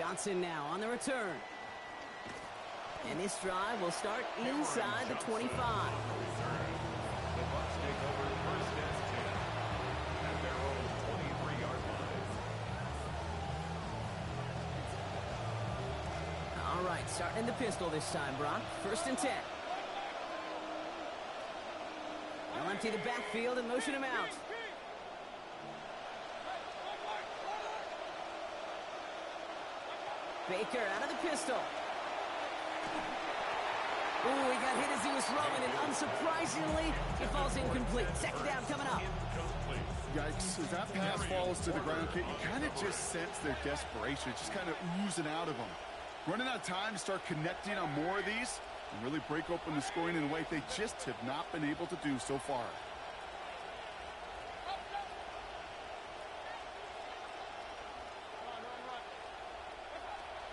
Johnson now on the return. And this drive will start inside the 25. The Bucs take over first and 10 at their own 23-yard line. All right, starting in the pistol this time, Brock. First and 10. They'll empty the backfield and motion him out. Baker out of the pistol. Ooh, he got hit as he was throwing, and unsurprisingly, it falls incomplete. Second down coming up. Yikes, as that pass falls to the ground, you kind of just sense their desperation. It's just kind of oozing out of them. Running out of time to start connecting on more of these and really break open the scoring in a way they just have not been able to do so far.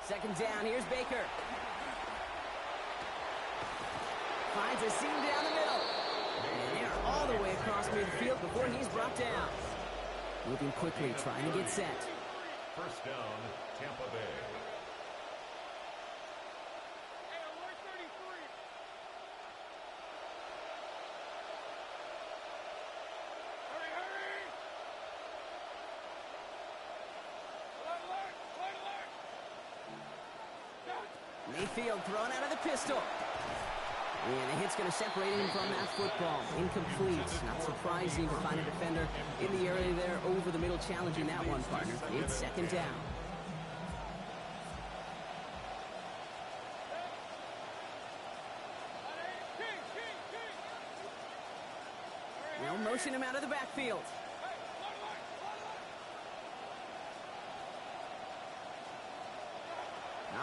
Second down, here's Baker. Finds a seam down the middle. And they're all the way across midfield before he's brought down. Moving quickly, trying to get set. First down, Tampa Bay. Mayfield thrown out of the pistol. And the hit's going to separate him from that football. Incomplete. Not surprising to find a defender in the area there over the middle challenging that one, partner. It's second down. They'll motion him out of the backfield.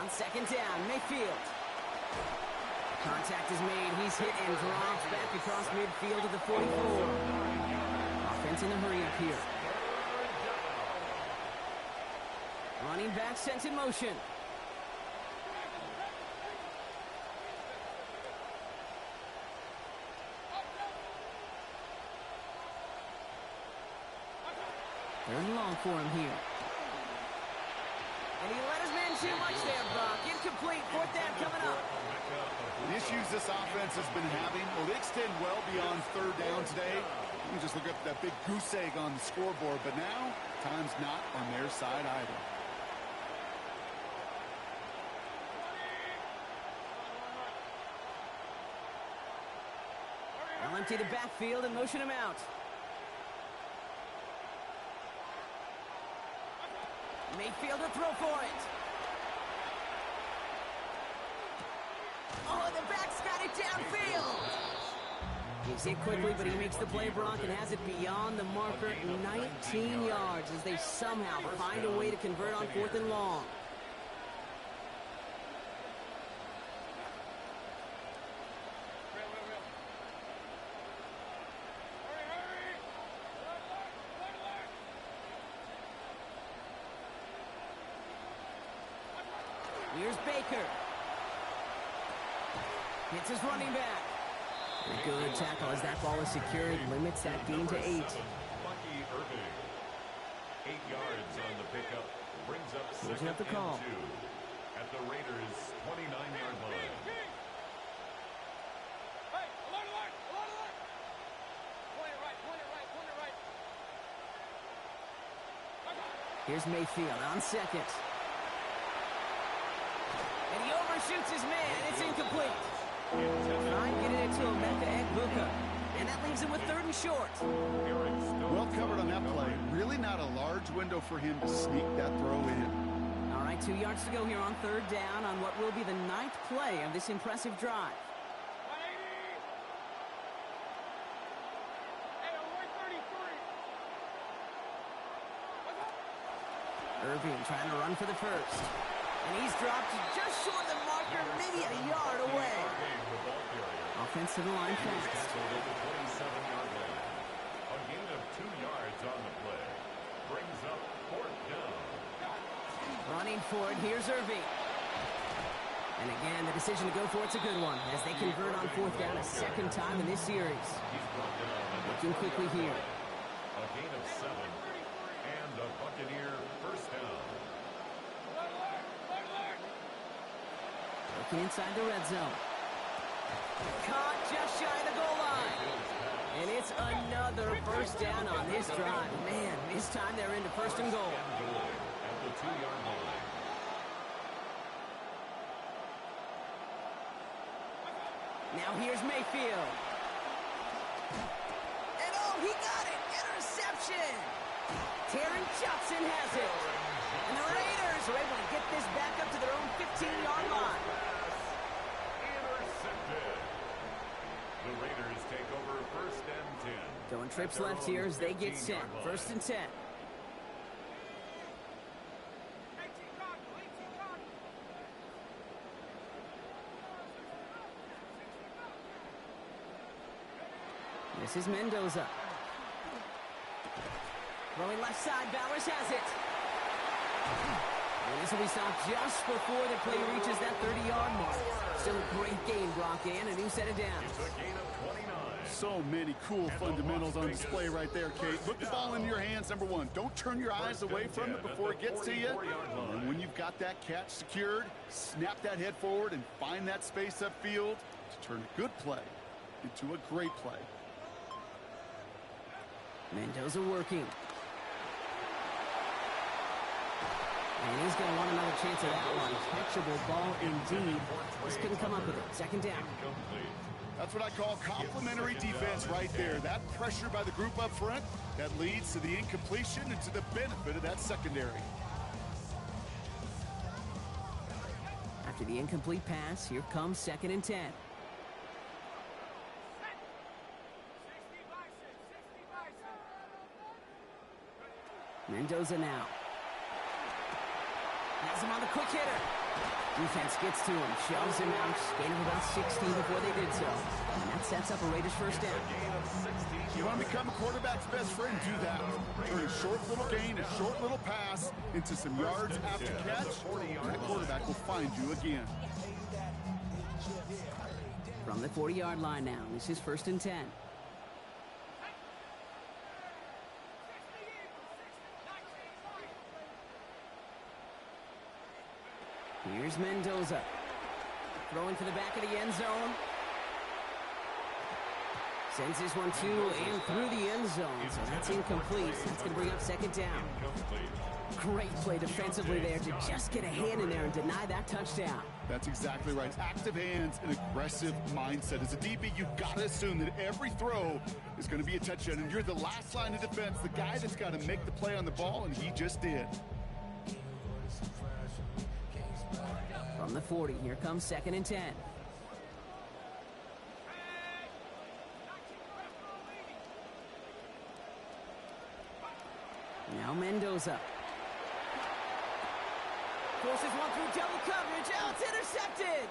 On second down, Mayfield. Contact is made. He's hit and drops back across midfield to the 44. Offense in a hurry up here. Running back sent in motion. Third and long for him here. And he let his man too much there, Brock. Incomplete. Fourth down coming up. The issues this offense has been having, well, they extend well beyond third down today. You can just look up that big goose egg on the scoreboard, but now, time's not on their side either. They'll empty the backfield and motion him out. Mayfield to throw for it. Oh, the back's got it downfield. He's hit quickly, but he makes the play, Brock, and has it beyond the marker, 19 yards, as they somehow find a way to convert on fourth and long. Here's Baker. Hits his running back. A good tackle as that ball is secured. Limits that gain to 8. Bucky Irving. 8 yards on the pickup. Brings up second up the call. and 2 at the Raiders' 29-yard line. Here's Mayfield on second. And he overshoots his man. It's incomplete. Trying getting it to Emeka Egbuka. And that leaves him with third and short. Well covered on that play. Really not a large window for him to sneak that throw in. All right, 2 yards to go here on third down on what will be the 9th play of this impressive drive. Irving trying to run for the first. And he's dropped just short of the marker, maybe a yard away. Offense to the line fast. A gain of 2 yards on the play. Brings up fourth down. Running for it, here's Irving. And again, the decision to go for it's a good one, as they convert on fourth down a second time in this series. Looking quickly here. A gain of 7. And a Buccaneer first down. Working inside the red zone. Caught just shy of the goal line. And it's another first down on this drive. Man, this time they're into first and goal. At the 2-yard line. Now here's Mayfield. And oh, he got it! Interception! Taron Johnson has it. And the Raiders are able to get this back up to their own 15-yard line. Intercepted. The Raiders take over first and 10. Going trips left here as they get set. First and 10. This is Mendoza. Throwing left side, Bowers has it. And this will be stopped just before the play reaches that 30-yard mark. Still a great game, Brock, and a new set of downs. It's a gain of 29. So many cool fundamentals on display right there, Kate. Look the ball in your hands, number one. Don't turn your eyes away from it before it gets to you. And when you've got that catch secured, snap that head forward and find that space upfield to turn a good play into a great play. Mendoza working. And he's going to want another chance at that one. Catchable ball indeed. Just couldn't come up with it. Second down. That's what I call complementary defense right there. That pressure by the group up front, that leads to the incompletion and to the benefit of that secondary. After the incomplete pass, here comes second and 10. Mendoza now. Has him on the quick hitter. Defense gets to him, shoves him out. Gain of about 16 before they did so. And that sets up a Raiders first down. You want to become a quarterback's best friend, do that. Turn a short little gain, a short little pass into some yards after catch, and that quarterback will find you again. From the 40-yard line now, this is first and 10. Here's Mendoza. Throwing for the back of the end zone. Sends this one to and through the end zone. So that's incomplete. That's going to bring up second down. Great play defensively there to just get a hand in there and deny that touchdown. That's exactly right. Active hands and aggressive mindset. As a DB, you've got to assume that every throw is going to be a touchdown. And you're the last line of defense, the guy that's got to make the play on the ball, and he just did. From the 40, here comes second and 10. Now Mendoza. Forces one through double coverage. Oh, it's intercepted.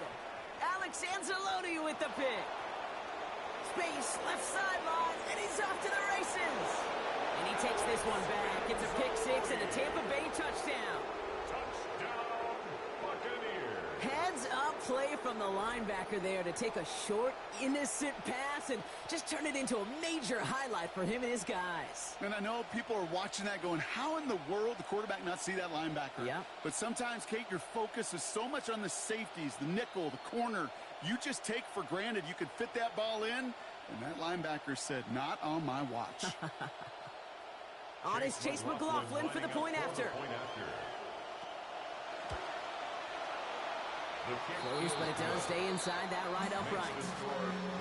Alex Anzalone with the pick. Space, left sideline, and he's off to the races. And he takes this one back. It's a pick six and a Tampa Bay touchdown. Heads up play from the linebacker there to take a short, innocent pass and just turn it into a major highlight for him and his guys. And I know people are watching that going, how in the world the quarterback not see that linebacker? Yeah. But sometimes, Kate, your focus is so much on the safeties, the nickel, the corner. You just take for granted you could fit that ball in, and that linebacker said, not on my watch. On is Chase McLaughlin for the point after. Close, but it does stay inside that right upright.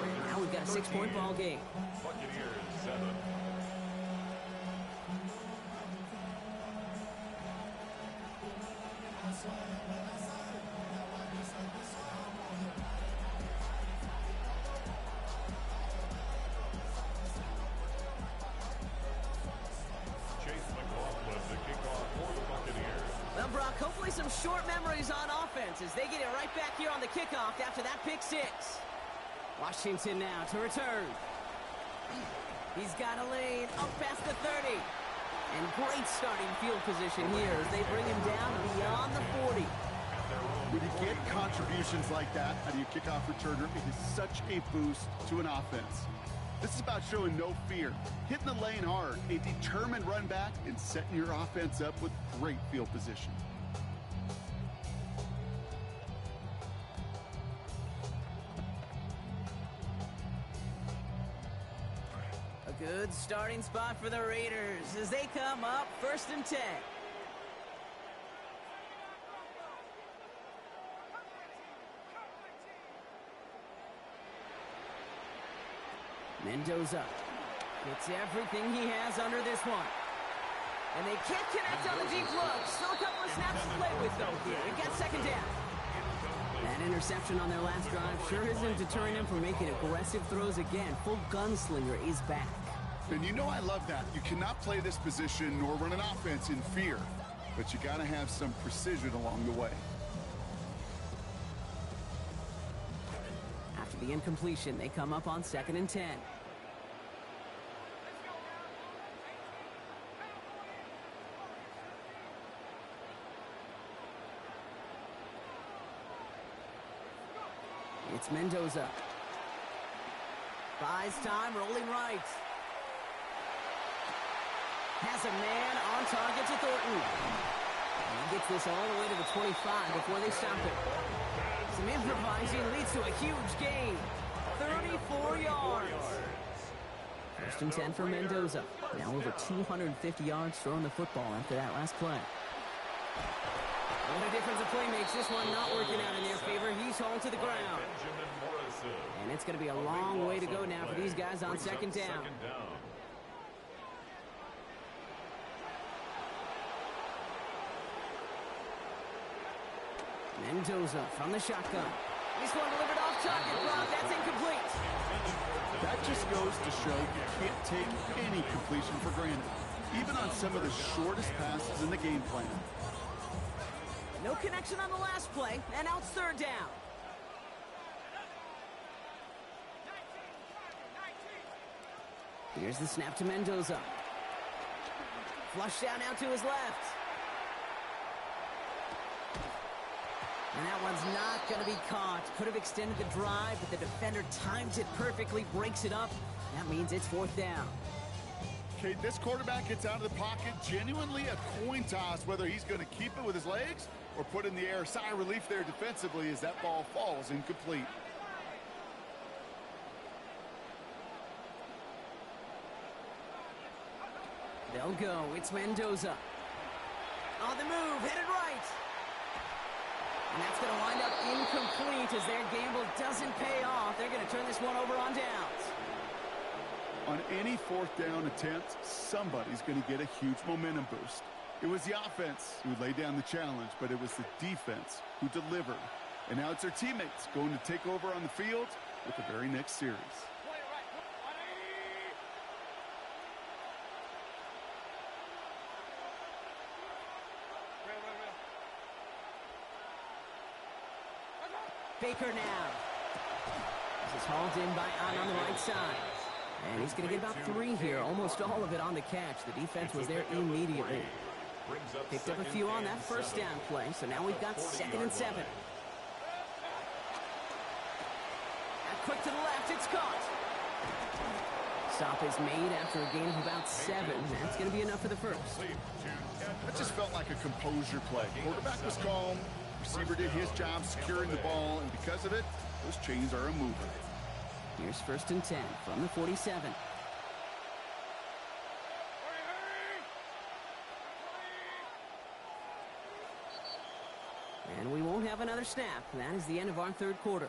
And now we've got a 6-point ball game. Buccaneers 7. Brock, hopefully some short memories on offense as they get it right back here on the kickoff after that pick six. Washington now to return. He's got a lane up past the 30. And great starting field position here as they bring him down beyond the 40. When you get contributions like that out of your kickoff returner, it is such a boost to an offense. This is about showing no fear, hitting the lane hard, a determined run back, and setting your offense up with great field position. Good starting spot for the Raiders as they come up 1st and 10. Mendoza gets everything he has under this one. And they can't connect on the deep look. Still a couple of snaps to play with, though, here. It got 2nd down. That interception on their last drive sure isn't deterring them from making aggressive throws again. Full gunslinger is back. And you know I love that. You cannot play this position nor run an offense in fear. But you got to have some precision along the way. After the incompletion, they come up on 2nd and 10. It's Mendoza. Buys time, rolling right. Has a man on target to Thornton. And he gets this all the way to the 25 before they stop it. Some improvising leads to a huge gain. 34 yards. 1st and 10 for Mendoza. Now over 250 yards throwing the football after that last play. What a difference a play makes. This one not working out in their favor. He's hauled to the ground. And it's going to be a long way to go now for these guys on 2nd down. Mendoza from the shotgun. This one delivered off target. Rob, that's incomplete. That just goes to show you can't take any completion for granted, even on some of the shortest passes in the game plan. No connection on the last play, and now it's 3rd down. Here's the snap to Mendoza. Flush down out to his left. And that one's not going to be caught. Could have extended the drive, but the defender times it perfectly, breaks it up. That means it's 4th down. Okay, this quarterback gets out of the pocket, genuinely a coin toss, whether he's going to keep it with his legs or put in the air. Sigh of relief there defensively as that ball falls incomplete. They'll go. It's Mendoza. On the move, headed right. And that's going to wind up incomplete as their gamble doesn't pay off. They're going to turn this one over on downs. On any 4th down attempt, somebody's going to get a huge momentum boost. It was the offense who laid down the challenge, but it was the defense who delivered. And now it's their teammates going to take over on the field with the very next series. Baker now. This is hauled in by on the right side. And he's going to get about 3 here, almost all of it on the catch. The defense was there immediately. Picked up a few on that 1st down play, so now we've got 2nd and 7. And quick to the left, it's caught. Stop is made after a gain of about 7. That's going to be enough for the first. That just felt like a composure play. Quarterback was calm. Receiver did his job securing the ball, and because of it, those chains are a mover. Here's 1st and 10 from the 47. And we won't have another snap. That is the end of our 3rd quarter.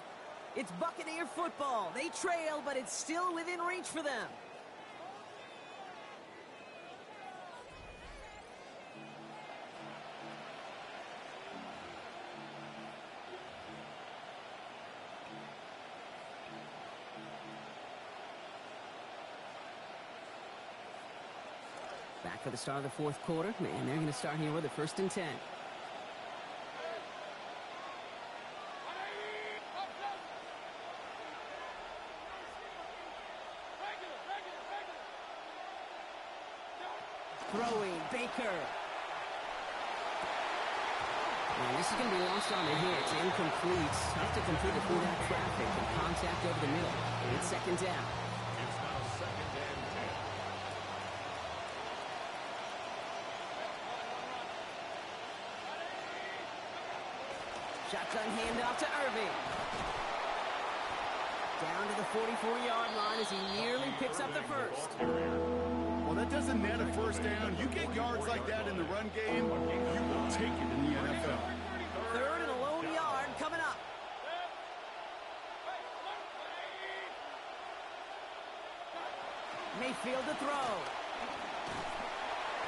It's Buccaneer football. They trail, but it's still within reach for them. Back for the start of the 4th quarter, and they're going to start here with a 1st and 10. Throwing, Baker. And this is going to be lost on the hit. It's incomplete. Tough to complete it through that traffic and contact over the middle. It's 2nd down. It's now 2nd and 10. Shotgun handoff to Irving. Down to the 44-yard line as he nearly picks up the first. Well, that doesn't net a first down. You get yards like that in the run game, you will take it in the NFL. Third and a lone yard coming up. Mayfield to throw.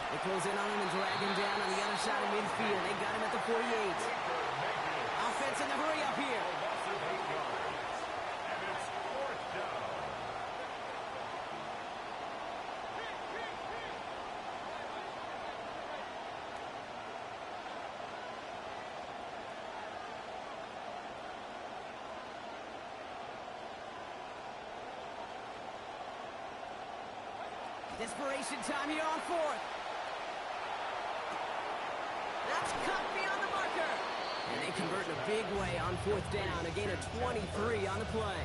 They close in on him and drag him down on the other side of midfield. They got him at the 48. Offense in the hurry up here. Desperation time here on fourth. That's cut beyond the marker. And they convert in a big way on fourth down. A gain of 23 on the play.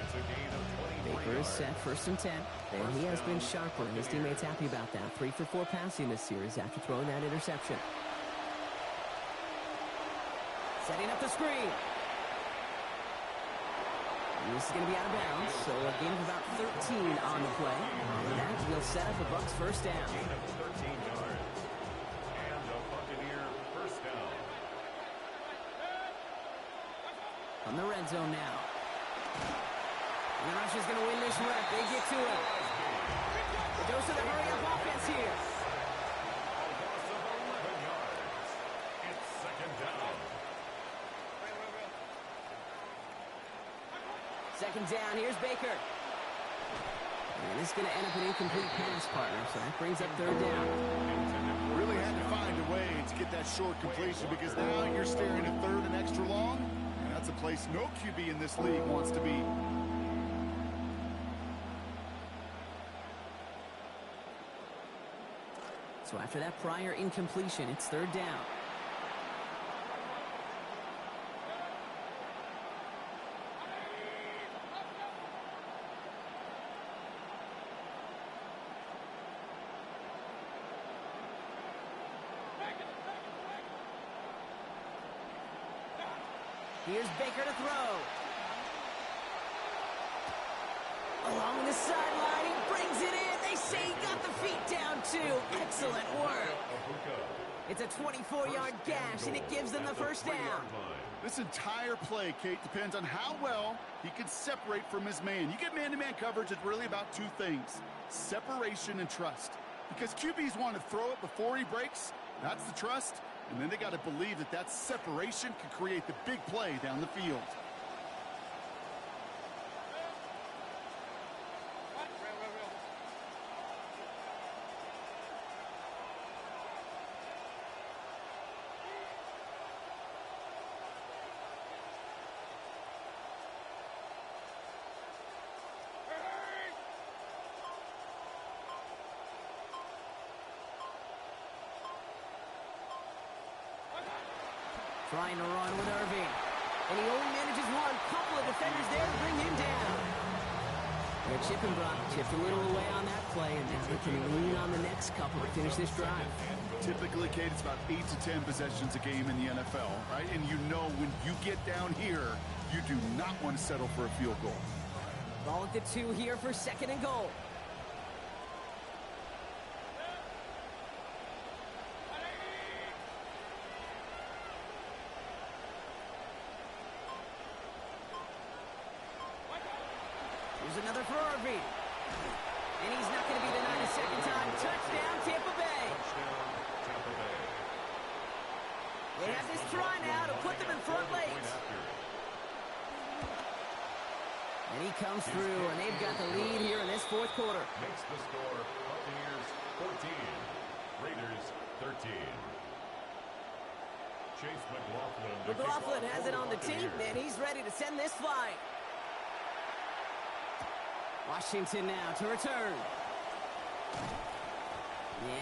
It's a gain of 23 Baker is set, first and 10. And he has been sharper, and his teammates happy about that. 3 for 4 passing this series after throwing that interception. Setting up the screen. And this is going to be out of bounds, so a gain of about 13 on the play. And that will set up a Bucs first down. gain of 13 yards. And a Buccaneer first down. On the red zone now. And the rusher's going to win this rep. They get to him. The dose of the hurry-up offense here. A loss of 11 yards. It's second down. Second down, here's Baker. And this is going to end up an incomplete pass, partner, so that brings up third down. Really had to find a way to get that short completion because now you're staring at third and extra long. And that's a place no QB in this league wants to be. So after that prior incompletion, it's third down. Here's Baker to throw. Along the sideline, he brings it in. They say he got the feet down, too. Excellent work. It's a 24-yard gash, and it gives them the first down. This entire play, Kate, depends on how well he can separate from his man. You get man-to-man coverage, it's really about two things, separation and trust. Because QBs want to throw it before he breaks, that's the trust, and then they got to believe that that separation can create the big play down the field. Trying to run with Irving. And he only manages one. Couple of defenders there to bring him down. They're chipping, Brock. Chipped a little away on that play, and now they can lean on the next couple to finish this drive. Typically, Kate, it's about 8 to 10 possessions a game in the NFL, right? And you know when you get down here, you do not want to settle for a field goal. Ball at the 2 here for second and goal. Here's another for Irving. And he's not going to be denied a second time. Touchdown, Tampa Bay. They have this try now to put them in front late. And he comes through, and they've got the lead here in this fourth quarter. Makes the score Buccaneers 14, Raiders 13. Chase McLaughlin. McLaughlin has it on the team, and he's ready to send this flying. Washington now to return.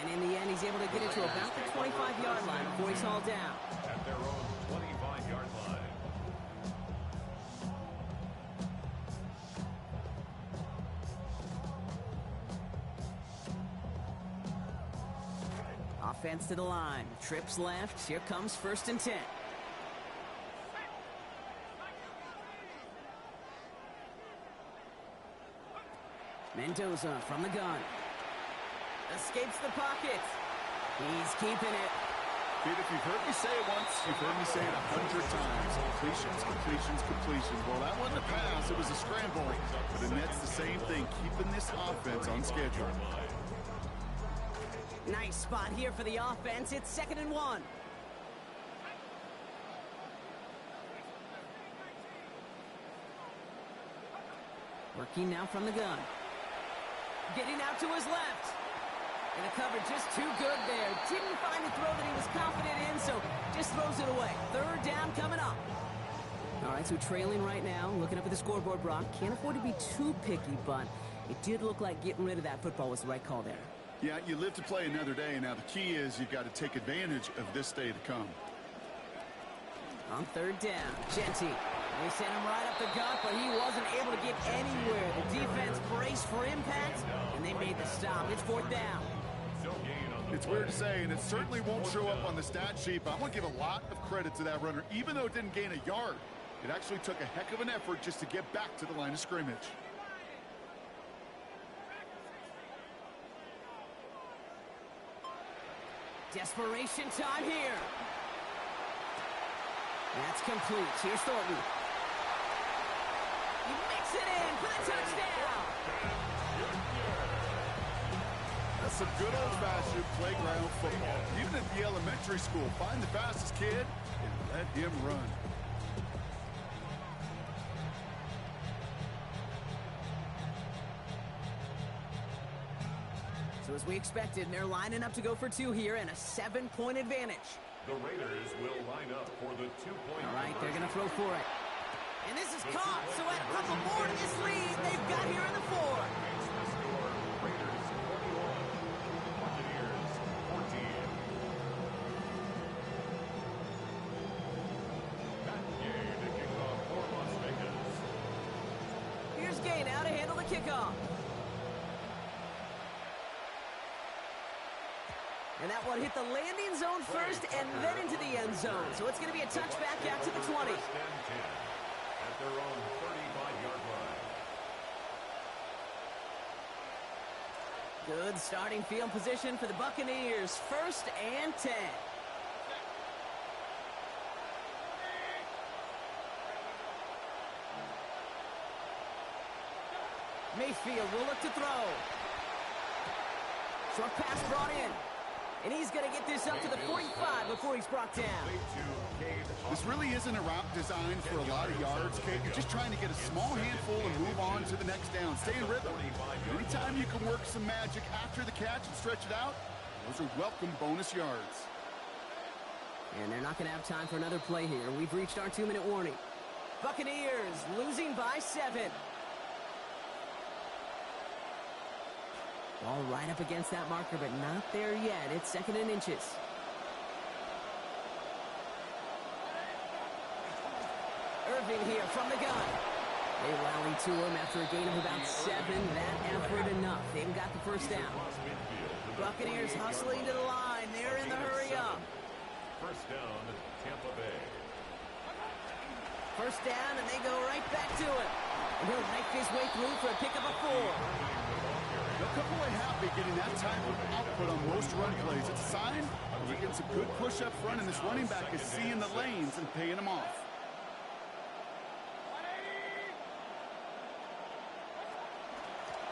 And in the end, he's able to get it to about the 25-yard line before he's hauled down. At their own 25-yard line. Offense to the line. Trips left. Here comes first and 10. Mendoza from the gun. Escapes the pocket. He's keeping it. Kid, if you've heard me say it once, you've heard me say it 100 times. Completions, completions, completions. Well, that wasn't a pass. It was a scramble. But the Nets, the same thing, keeping this offense on schedule. Nice spot here for the offense. It's 2nd and 1. Working now from the gun. Getting out to his left. And the cover just too good there. Didn't find the throw that he was confident in, so just throws it away. 3rd down coming up. All right, so trailing right now. Looking up at the scoreboard, Brock. Can't afford to be too picky, but it did look like getting rid of that football was the right call there. Yeah, you live to play another day. Now, the key is you've got to take advantage of this day to come. On 3rd down, Genty. They sent him right up the gut, but he wasn't able to get anywhere. The defense braced for impact, and they made the stop. It's 4th down. It's weird to say, and it certainly won't show up on the stat sheet, but I want to give a lot of credit to that runner. Even though it didn't gain a yard, it actually took a heck of an effort just to get back to the line of scrimmage. Desperation time here. That's complete. Here's Thornton. He makes it in for the touchdown. That's some good old-fashioned playground football. Even at the elementary school, find the fastest kid and let him run. So as we expected, they're lining up to go for 2 here and a 7-point advantage. The Raiders will line up for the 2-point. All right, they're going to throw for it. And this is caught, so add a couple more to this lead they've got here in the 4. Raiders 21, Buccaneers 14. Matt Gay to kick off for Las Vegas. Here's Gay now to handle the kickoff. And that one hit the landing zone first and then into the end zone. So it's going to be a touchback out to the 20. 1st and 10 at their own 35-yard line. Good starting field position for the Buccaneers. 1st and 10. Mayfield will look to throw. Short pass brought in. And he's going to get this up to the 45 before he's brought down. This really isn't a route designed for a lot of yards, Kate. You're just trying to get a small handful and move on to the next down. Stay in rhythm. Anytime you can work some magic after the catch and stretch it out, those are welcome bonus yards. And they're not going to have time for another play here. We've reached our 2-minute warning. Buccaneers losing by 7. Ball right up against that marker, but not there yet. It's 2nd and inches. Irving here from the gun. They rally to him after a gain of about 7. That effort enough. They've got the 1st down. Buccaneers hustling to the line. They're in the hurry up. 1st down, Tampa Bay. 1st down, and they go right back to it. And he'll make his way through for a pickup of 4. They'll come away happy getting that type of output on most run plays. It's a sign they're getting some good push up front, and this running back is seeing the lanes and paying them off.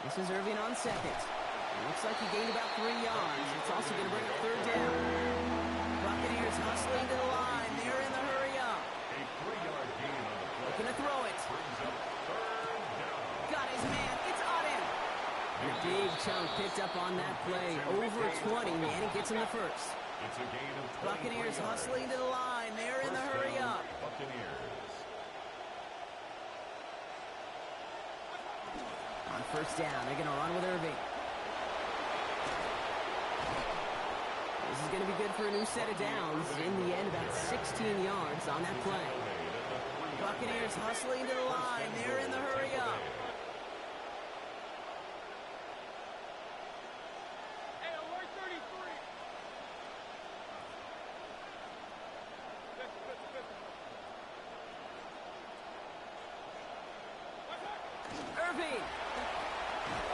This is Irving on 2nd. It looks like he gained about 3 yards. It's also going to bring up 3rd down. Buccaneers hustling to the line. They're in the hurry up. A 3-yard gain on the play. Looking to throw it. Brings up 3rd down. Got his man. It's Auden. And a big chunk picked up on that play. Over 20, and it gets him the 1st. It's a gain of 20 Buccaneers hustling to the line. They're in the hurry up. Buccaneers. On 1st down, they're going to run with Irving. This is going to be good for a new set of downs. In the end, about 16 yards on that play. Buccaneers hustling to the line. They're in the hurry up. Irving.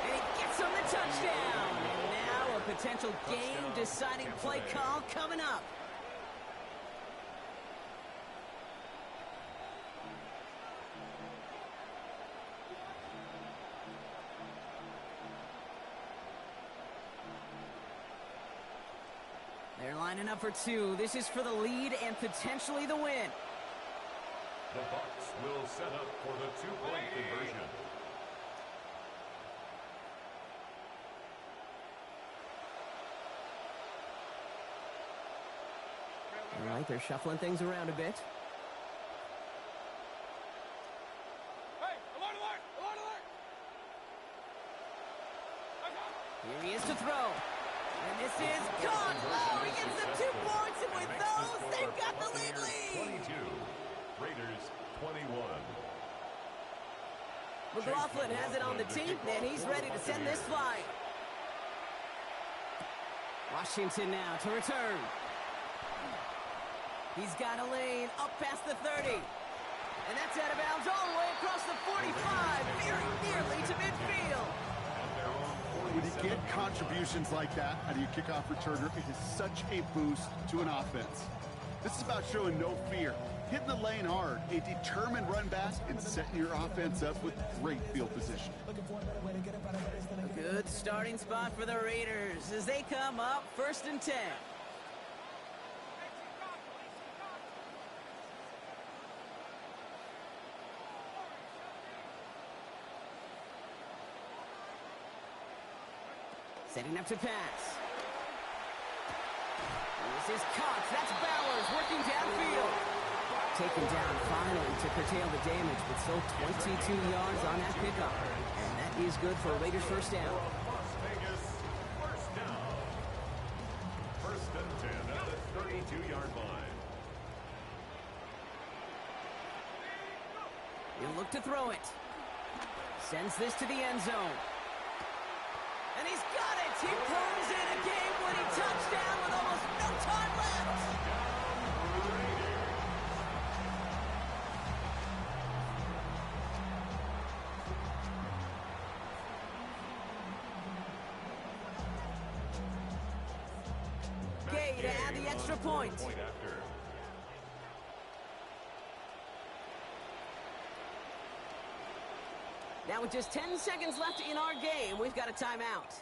And he hits on the touchdown. And now a potential game-deciding play call coming up. They're lining up for two. This is for the lead and potentially the win. The Bucs will set up for the two-point conversion. All right, they're shuffling things around a bit. Hey, alert, alert, alert, alert! Here he is to throw. And this is caught. Oh, he gets the 2 points, and with those, they've got the lead. 22. Raiders 21. McLaughlin has it on the team, and he's ready to send this flying. Washington now to return. He's got a lane up past the 30. And that's out of bounds all the way across the 45, very nearly to midfield. When you get contributions like that out of your kickoff returner, it is such a boost to an offense. This is about showing no fear, hitting the lane hard, a determined run back, and setting your offense up with great field position. A good starting spot for the Raiders as they come up 1st and 10. Setting up to pass. This is caught. That's Bowers working downfield. Taken down finally to curtail the damage, but still 22 yards on that pickup. And that is good for a Raiders first down. Las Vegas first down. 1st and 10 at the 32-yard line. He'll look to throw it. Sends this to the end zone. And he's got it! He pulls in a game-winning touchdown with almost no time left! Gay to add the extra point. After. Now with just 10 seconds left in our game, we've got a timeout.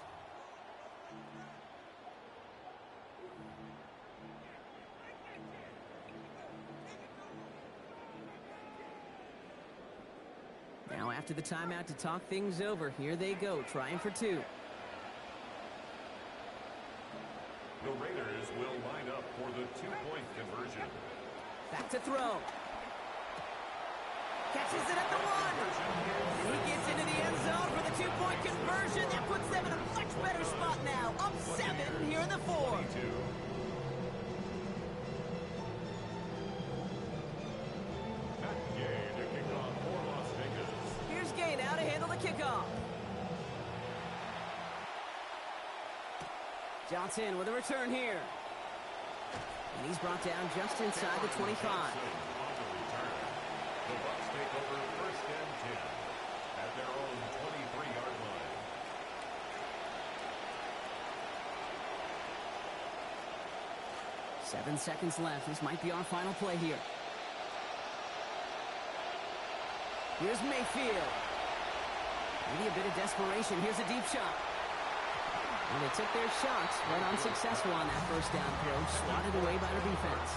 Now after the timeout to talk things over, here they go, trying for two. The Raiders will line up for the two-point conversion. Back to throw. Catches it at the 1. And he gets into the end zone for the two-point conversion. That puts them in a much better spot now. Up 7 here in the 4. Matt Gay to kick off for Las Vegas. Here's Gay now to handle the kickoff. Johnson with a return here. And he's brought down just inside the 25. The Bucs take over 1st and 10 at their own 23-yard line. Seven seconds left. This might be our final play here. Here's Mayfield. Maybe a bit of desperation. Here's a deep shot. And they took their shots, but unsuccessful on that first down throw. Swatted away by the defense.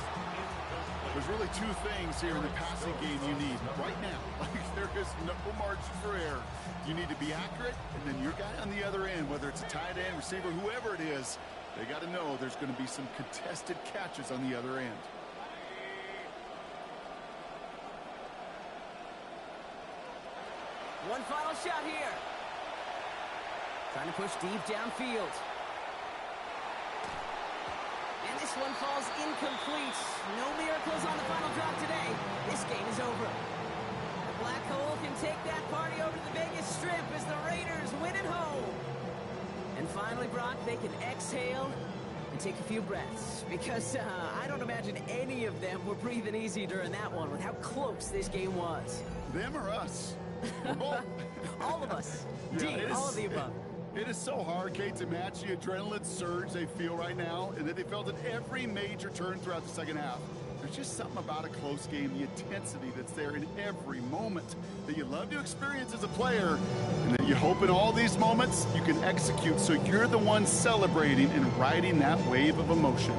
There's really two things here in the passing game you need right now. There is no margin for error. You need to be accurate, and then your guy on the other end, whether it's a tight end, receiver, whoever it is, they got to know there's going to be some contested catches on the other end. One final shot here. Trying to push deep downfield. And this one falls incomplete. No miracles on the final drive today. This game is over. The Black Hole can take that party over to the Vegas Strip as the Raiders win at home. And finally, Brock, they can exhale and take a few breaths. Because I don't imagine any of them were breathing easy during that one with how close this game was. Them or us? All of us. Yeah, D, all of the above. It is so hard, Kate, to match the adrenaline surge they feel right now, and that they felt at every major turn throughout the second half. There's just something about a close game, the intensity that's there in every moment that you love to experience as a player, and that you hope in all these moments you can execute so you're the one celebrating and riding that wave of emotion.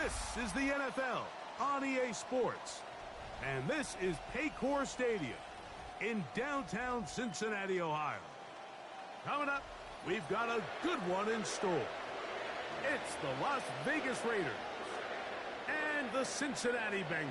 This is the NFL on EA Sports. And this is Paycor Stadium in downtown Cincinnati, Ohio. Coming up, we've got a good one in store. It's the Las Vegas Raiders and the Cincinnati Bengals.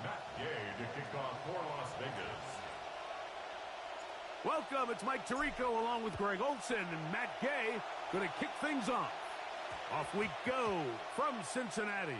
Matt Gay to kick off for Las Vegas. Welcome, it's Mike Tirico along with Greg Olsen and Matt Gay going to kick things off. Off we go from Cincinnati.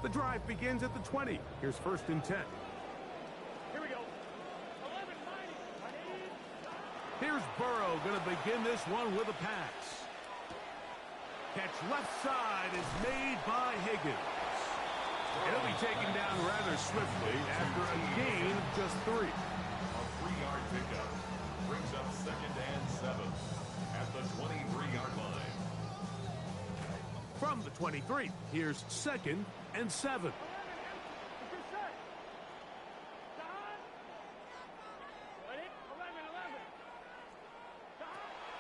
The drive begins at the 20. Here's 1st and 10. Here we go. 11-90. Here's Burrow going to begin this one with a pass. Catch left side is made by Higgins. He'll be taken down rather swiftly after a gain of just 3. A 3-yard pickup brings up 2nd and 7 at the 23-yard line. From the 23, here's 2nd and 7.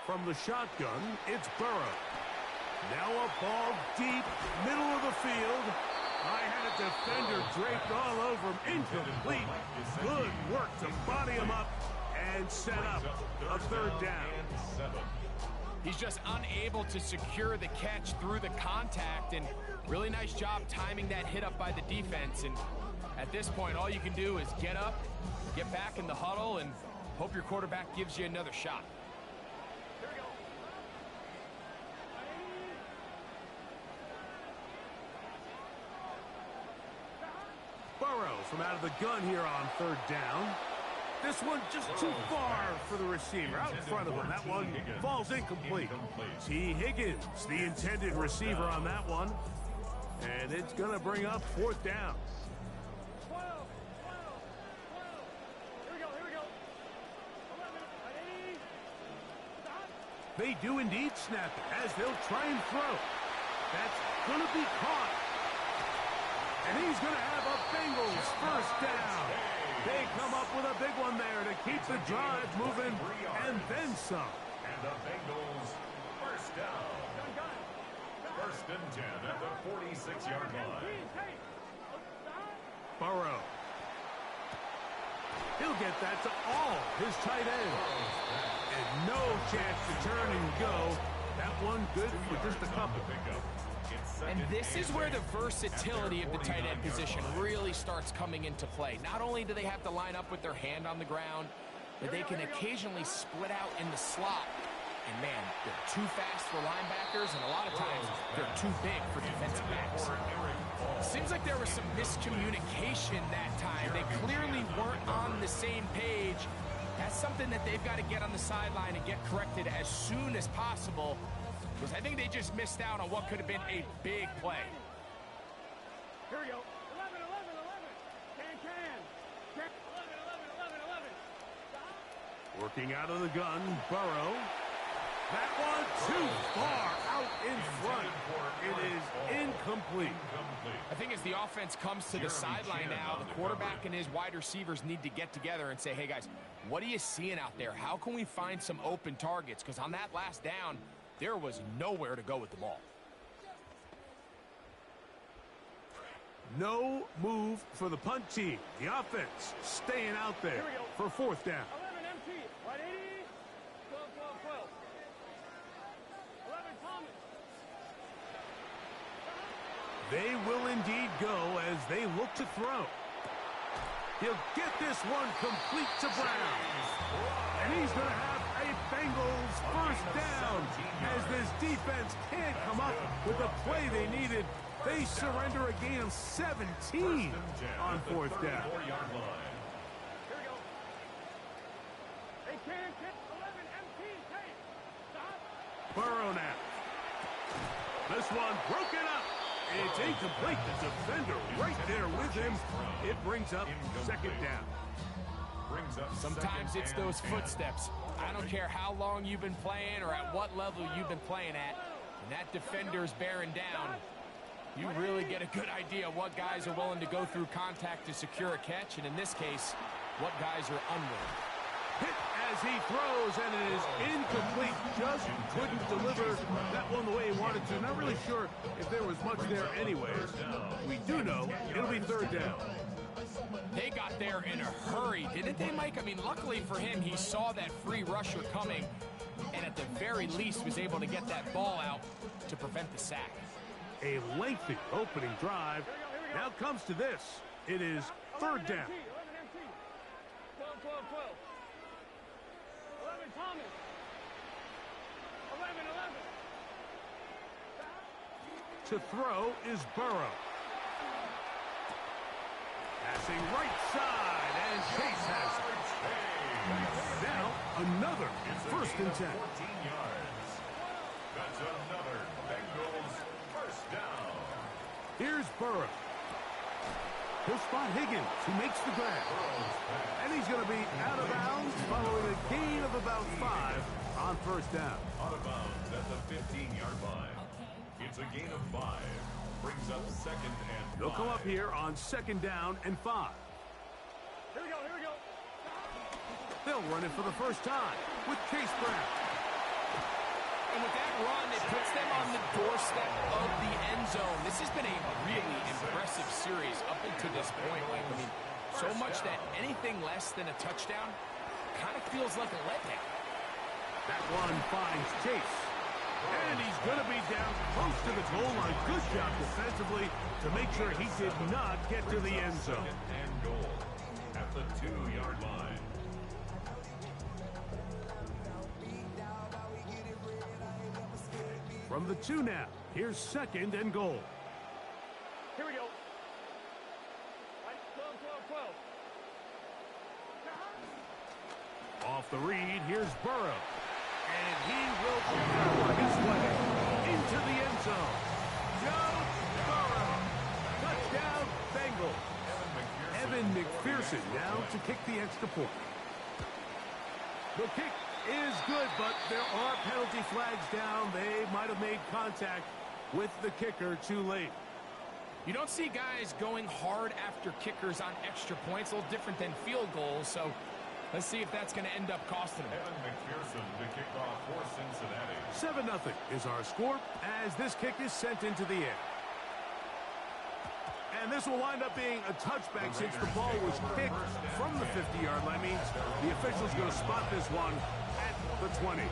From the shotgun, it's Burrow. Now a ball deep, middle of the field. I had a defender draped all over him. Incomplete. Good work to body him up and set up a 3rd down. He's just unable to secure the catch through the contact, and really nice job timing that hit up by the defense. And at this point, all you can do is get up, get back in the huddle, and hope your quarterback gives you another shot. Burrow from out of the gun here on 3rd down. This one just too far for the receiver. Out in front of him. That one falls incomplete. T. Higgins, the intended receiver on that one. And it's going to bring up 4th down. 12. Here we go. 11-90. Stop. They do indeed snap it as they'll try and throw. That's going to be caught. And he's going to have a Bengals first down. They come up with a big one there to keep the drive moving and then some. And the Bengals first down. First and 10 at the 46-yard line. Burrow. He'll get that to all his tight ends. And no chance to turn and go. That one good for just a couple. And this is where the versatility of the tight end position really starts coming into play. Not only do they have to line up with their hand on the ground, but they can occasionally split out in the slot. And man, they're too fast for linebackers, and a lot of times they're too big for defensive backs. Seems like there was some miscommunication that time. They clearly weren't on the same page. That's something that they've got to get on the sideline and get corrected as soon as possible, because I think they just missed out on what could have been a big play. Here we go. 11, 11, 11. Can. 11, 11, 11, 11. Working out of the gun, Burrow. That one too far out in front. It is incomplete. I think as the offense comes to the sideline now, the quarterback and his wide receivers need to get together and say, hey guys, what are you seeing out there? How can we find some open targets? Because on that last down, there was nowhere to go with the ball. No move for the punt team. The offense staying out there for fourth down. 11 empty. 180. 12, 12, 12. 11 Thomas. They will indeed go as they look to throw. He'll get this one complete to Brown. And he's going to have a Bengals first down as this defense can't come up with the play they needed. They surrender a gain of 17 on fourth down. Here we go. They can hit 11 empty. Hey, stop. Burrow now. This one broken up. It's incomplete. The defender right there with him. It brings up second down. Sometimes it's those footsteps. I don't care how long you've been playing or at what level you've been playing at. When that defender's bearing down, you really get a good idea what guys are willing to go through contact to secure a catch, and in this case, what guys are unwilling. Hit as he throws, and it is incomplete. Just couldn't deliver that one the way he wanted to. Not really sure if there was much there anyways. We do know it'll be third down. They got there in a hurry, didn't they, Mike? I mean, luckily for him, he saw that free rusher coming, and at the very least was able to get that ball out to prevent the sack. A lengthy opening drive. Now comes to this. It is third down. 11 empty. 12, 12, 12. 11 Thomas. 11, 11. To throw is Burrow. Passing right side, and Chase has it. Now, another first and 10. 14 yards. That's another Bengals first down. Here's Burrow. He'll spot Higgins, who makes the grab. And he's going to be out of bounds following a gain of about 5 on first down. Out of bounds at the 15-yard line. It's a gain of 5. Brings up second and 5. They'll come up here on second down and 5. Here we go, here we go. They'll run it for the first time with Chase Brown. And with that run, it puts them on the doorstep of the end zone. This has been a really impressive series up until this point, Mike. I mean, so much that anything less than a touchdown kind of feels like a letdown. That one finds Chase. And he's going to be down close to the goal line. Good job defensively to make sure he did not get to the end zone. And goal at the 2-yard line. From the 2 now, here's second and goal. Here we go. 12, 12, 12. Off the read, here's Burrow. And he will power his way into the end zone. Joe Burrow. Touchdown, Bengals. Evan McPherson now to kick the extra point. The kick is good, but there are penalty flags down. They might have made contact with the kicker too late. You don't see guys going hard after kickers on extra points. A little different than field goals, so let's see if that's going to end up costing them. Evan McPherson to kick off for Cincinnati. 7-0 is our score as this kick is sent into the air. And this will wind up being a touchback since the ball was kicked from the 50-yard line. Means the official's going to spot this one at the 20.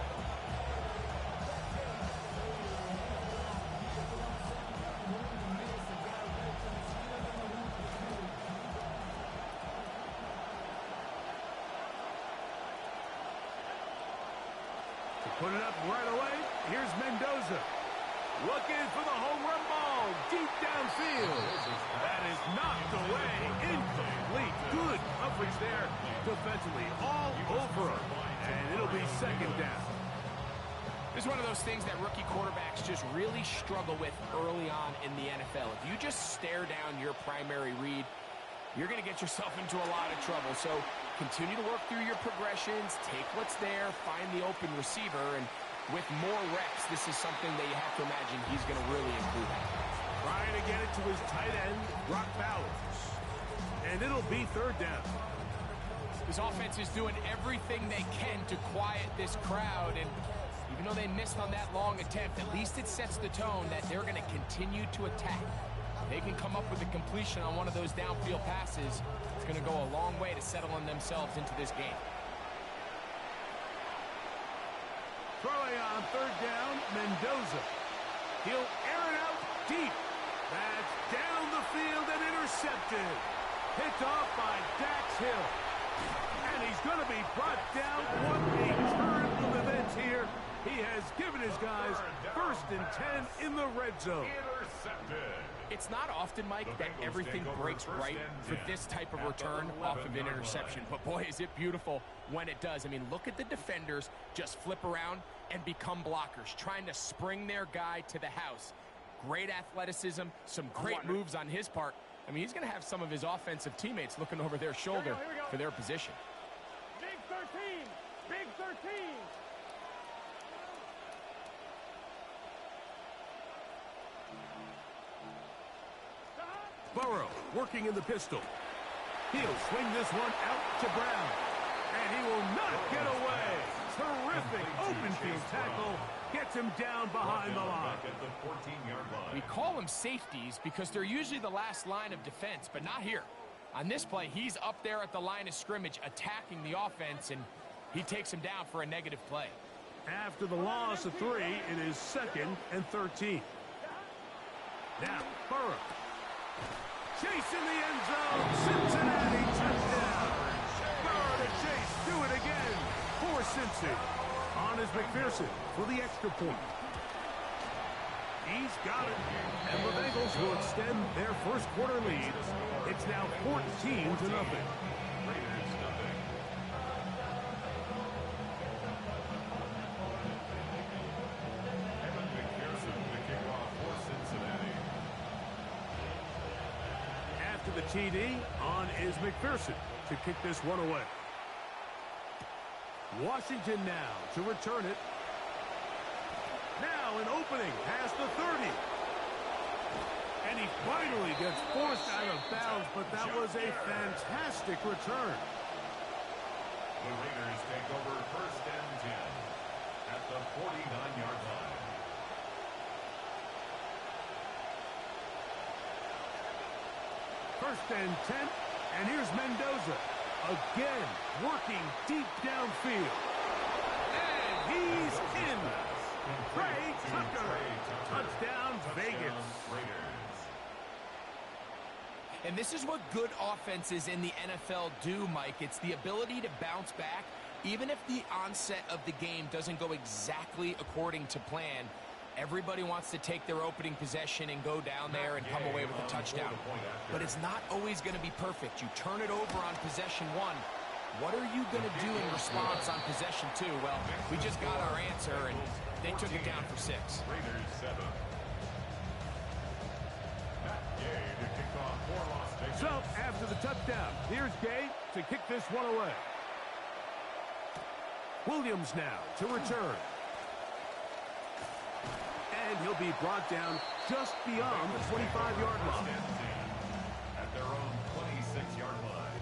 Put it up right away. Here's Mendoza. Looking for the home run ball. Deep downfield. That is knocked away. Incomplete. Good coverage there defensively. All over him. And it'll be second down. This is one of those things that rookie quarterbacks just really struggle with early on in the NFL. If you just stare down your primary read, you're going to get yourself into a lot of trouble. So continue to work through your progressions, take what's there, find the open receiver, and with more reps, this is something that you have to imagine he's going to really improve at. Trying to get it to his tight end, Brock Bowers. And it'll be third down. This offense is doing everything they can to quiet this crowd, and even though they missed on that long attempt, at least it sets the tone that they're going to continue to attack. They can come up with a completion on one of those downfield passes. It's going to go a long way to settling themselves into this game. Throwing on third down, Mendoza. He'll air it out deep. That's down the field and intercepted. Picked off by Dax Hill. And he's going to be brought down. What a turn of events here. He has given his guys 1st and 10 in the red zone. Intercepted. It's not often, Mike, that everything breaks right for this type of return off of an interception. But, boy, is it beautiful when it does. I mean, look at the defenders just flip around and become blockers, trying to spring their guy to the house. Great athleticism, some great moves on his part. I mean, he's going to have some of his offensive teammates looking over their shoulder for their position. Big 13. Big 13. Burrow working in the pistol. He'll swing this one out to Brown. And he will not get away. Terrific open field tackle. Gets him down behind the line. At the 14-yard line. We call them safeties because they're usually the last line of defense, but not here. On this play, he's up there at the line of scrimmage attacking the offense, and he takes him down for a negative play. After the loss of 3, it is 2nd and 13. Now, Burrow. Chase in the end zone. Cincinnati touchdown. Burrow to Chase. Do it again for Cincy. On is McPherson for the extra point. He's got it. And the Bengals will extend their first quarter lead. It's now 14-0. Raiders nothing. Evan McPherson to kick off for Cincinnati. After the TD, on is McPherson to kick this one away. Washington now to return it. Now an opening past the 30. And he finally gets forced out of bounds, but that was a fantastic return. The Raiders take over 1st and 10 at the 49-yard line. First and 10, and here's Mendoza. Again, working deep downfield. And he's in. Trey Tucker. Touchdown, Vegas. And this is what good offenses in the NFL do, Mike. It's the ability to bounce back, even if the onset of the game doesn't go exactly according to plan. Everybody wants to take their opening possession and go down there and come away with a touchdown. But it's not always going to be perfect. You turn it over on possession 1. What are you going to do in response on possession 2? Well, we just got our answer, and they took it down for 6. Raiders 7. Matt Gay to kick off for Las Vegas. So, after the touchdown, here's Gay to kick this one away. Williams now to return. And he'll be brought down just beyond the 25-yard line. At their own 26-yard line.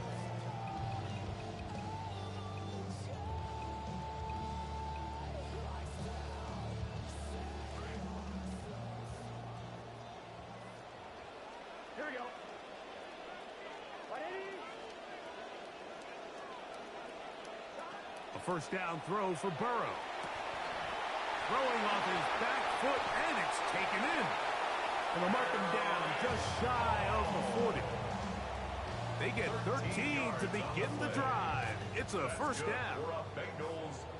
Here we go. 180. A first down throw for Burrow. Throwing off his back foot, and it's taken in. And they'll mark him down just shy of the 40. They get 13 to begin the drive. It's a first down.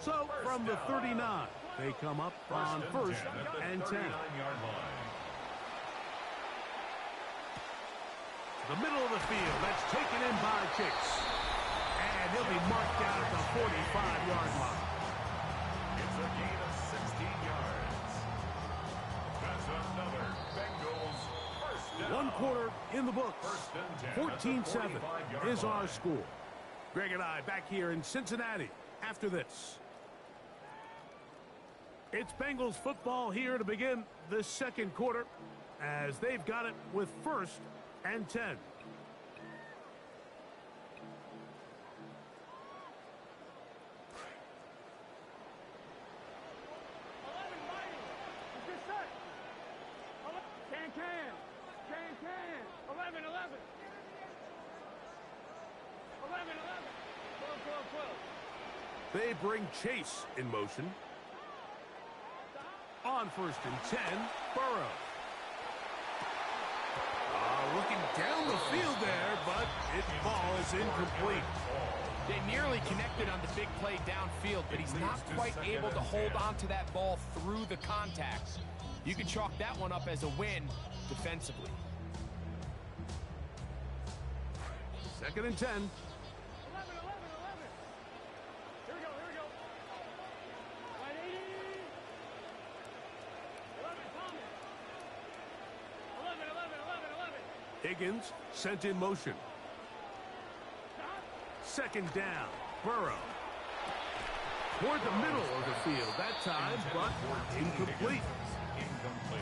So from the 39, they come up on first and 10. The middle of the field, that's taken in by Chase. And he'll be marked down at the 45-yard line. It's a gain of 16 yards. That's another Bengals first down. One quarter in the books. 14-7 is our score. Greg and I back here in Cincinnati after this. It's Bengals football here to begin the second quarter as they've got it with first and 10. 11 mighty. Is this set? Can. 11. 11. 12. They bring Chase in motion. On first and 10, Burrow. Looking down the field there, but it falls incomplete. They nearly connected on the big play downfield, but he's not quite able to hold on to that ball through the contact. You can chalk that one up as a win defensively. Second and 10. 11. Here we go. 180. 11, Thomas. 11. Higgins sent in motion. Second down, Burrow. Toward the middle of the field that time, but incomplete.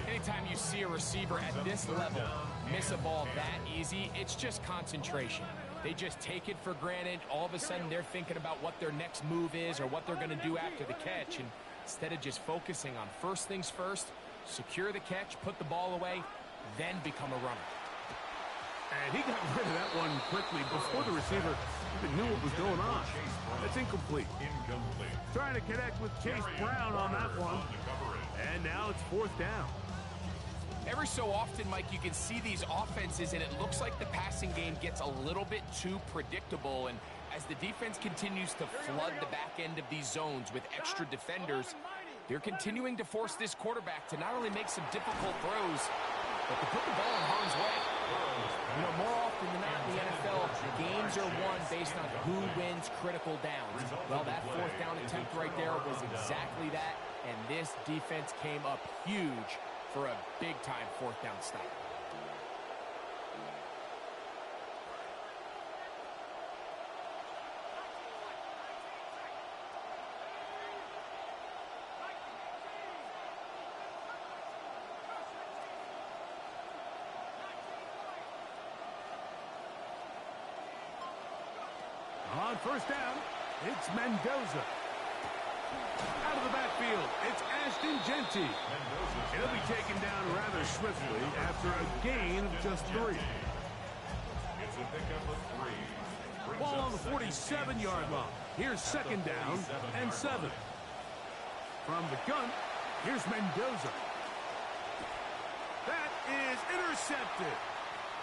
Anytime you see a receiver at this level miss a ball that easy, it's just concentration. They just take it for granted. All of a sudden, they're thinking about what their next move is or what they're going to do after the catch. And instead of just focusing on first things first, secure the catch, put the ball away, then become a runner. And he got rid of that one quickly before the receiver even knew what was going on. That's incomplete. Trying to connect with Chase Brown on that one. And now it's fourth down. Every so often, Mike, you can see these offenses, and it looks like the passing game gets a little bit too predictable. And as the defense continues to flood the back end of these zones with extra defenders, they're continuing to force this quarterback to not only make some difficult throws, but to put the ball in harm's way. You know, more often than not in the NFL, games are won based on who wins critical downs. Well, that fourth down attempt right there was exactly that, and this defense came up huge for a big-time fourth down stop. On first down, it's Mendoza. Out of the backfield, it's Ashton Jeanty. He'll be taken down rather swiftly after a gain of just 3. It's a pickup of 3. Ball on the 47-yard line. Here's second down and 7. From the gun, here's Mendoza. That is intercepted.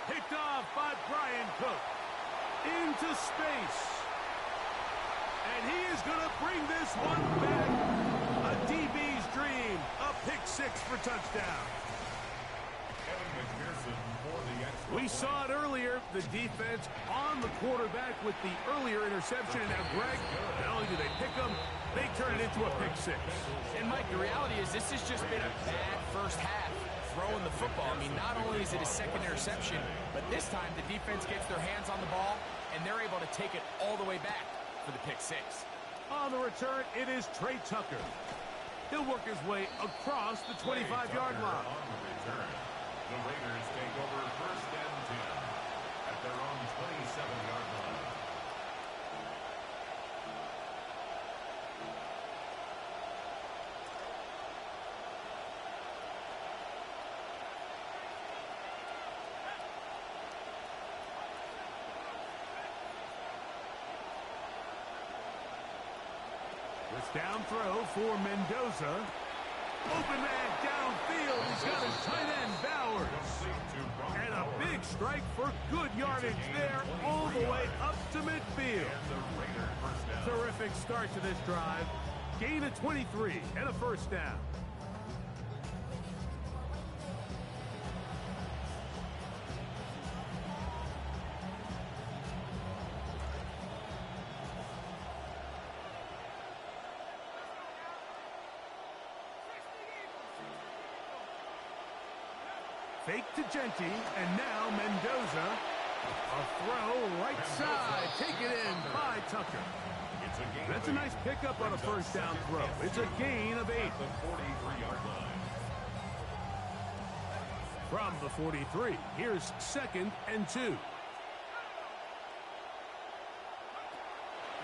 Picked off by Brian Cook. Into space. And he is going to bring this one back. A DB's dream. A pick 6 for touchdown. Kevin McPherson for the extra. We saw it earlier. The defense on the quarterback with the earlier interception. And now Greg, not only do they pick him, they turn it into a pick 6. And Mike, the reality is this has just been a bad first half throwing the football. I mean, not only is it a second interception, but this time the defense gets their hands on the ball and they're able to take it all the way back for the pick 6. On the return, it is Trey Tucker. He'll work his way across the 25-yard line. On the return, the Raiders take over first and 10 at their own 27-yard line. This down throw for Mendoza. Open man downfield. He's got his tight end, Bowers. And a big strike for good yardage there all the way up to midfield. Terrific start to this drive. Gain of 23 and a first down. Fake to Genti, and now Mendoza. A throw right side, taken in by Tucker. That's a nice pickup on a first down throw. It's a gain of 8. The 43-yard line. From the 43, here's 2nd and 2.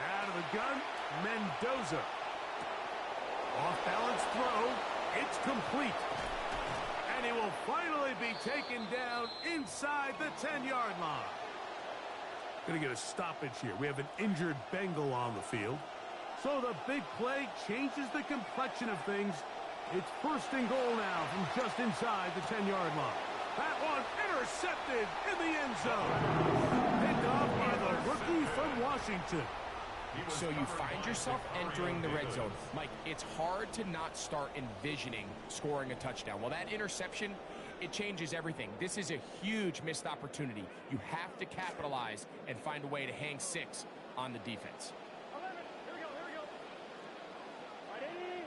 Out of the gun, Mendoza. Off-balance throw, it's complete. And he will finally be taken down inside the 10-yard line. Going to get a stoppage here. We have an injured Bengal on the field. So the big play changes the complexion of things. It's first and goal now from just inside the 10-yard line. That one intercepted in the end zone. Picked off by the rookie from Washington. So you find yourself entering the red zone. Mike, it's hard to not start envisioning scoring a touchdown. Well, that interception, it changes everything. This is a huge missed opportunity. You have to capitalize and find a way to hang 6 on the defense. 11. Here we go. Ready?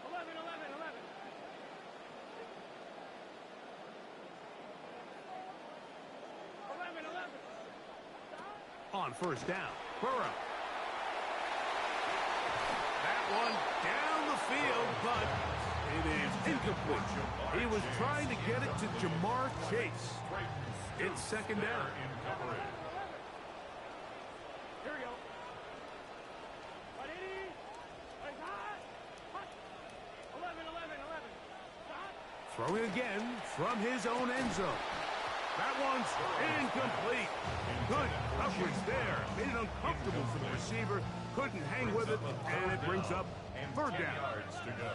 11. On first down, Burrow. That one down the field, but it is incomplete. He was trying to get it to Jamar Chase. It's 2nd down. Here we go. Ready? 11. Stop. Throwing again from his own end zone. That one's incomplete. Good coverage there. Made it uncomfortable for the receiver. Couldn't hang with it, and it brings up 3rd down. Yards to go.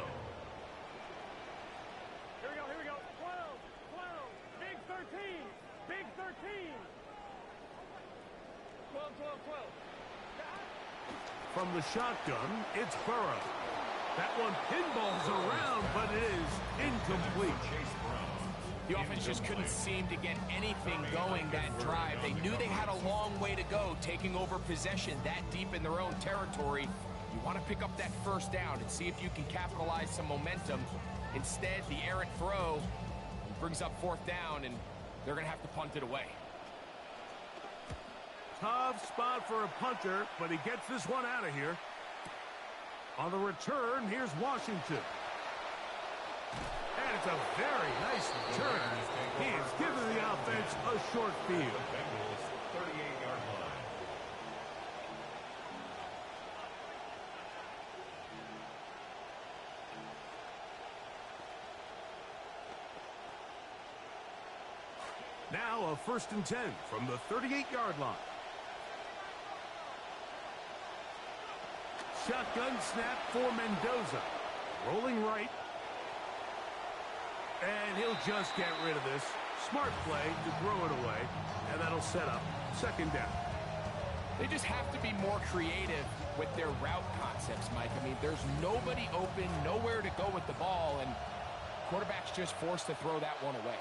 Here we go. 12. Big 13. 12. From the shotgun, it's Burrow. That one pinballs around, but it is incomplete. The offense just couldn't seem to get anything going that drive. They knew they had a long way to go, taking over possession that deep in their own territory. You want to pick up that first down and see if you can capitalize some momentum. Instead, the errant throw brings up 4th down, and they're going to have to punt it away. Tough spot for a punter, but he gets this one out of here. On the return, here's Washington. And it's a very nice return. He has given the offense a short field. Bengals 38-yard line. Now a 1st and 10 from the 38-yard line. Shotgun snap for Mendoza. Rolling right. And he'll just get rid of this. Smart play to throw it away. And that'll set up 2nd down. They just have to be more creative with their route concepts, Mike. I mean, there's nobody open, nowhere to go with the ball, and quarterback's just forced to throw that one away.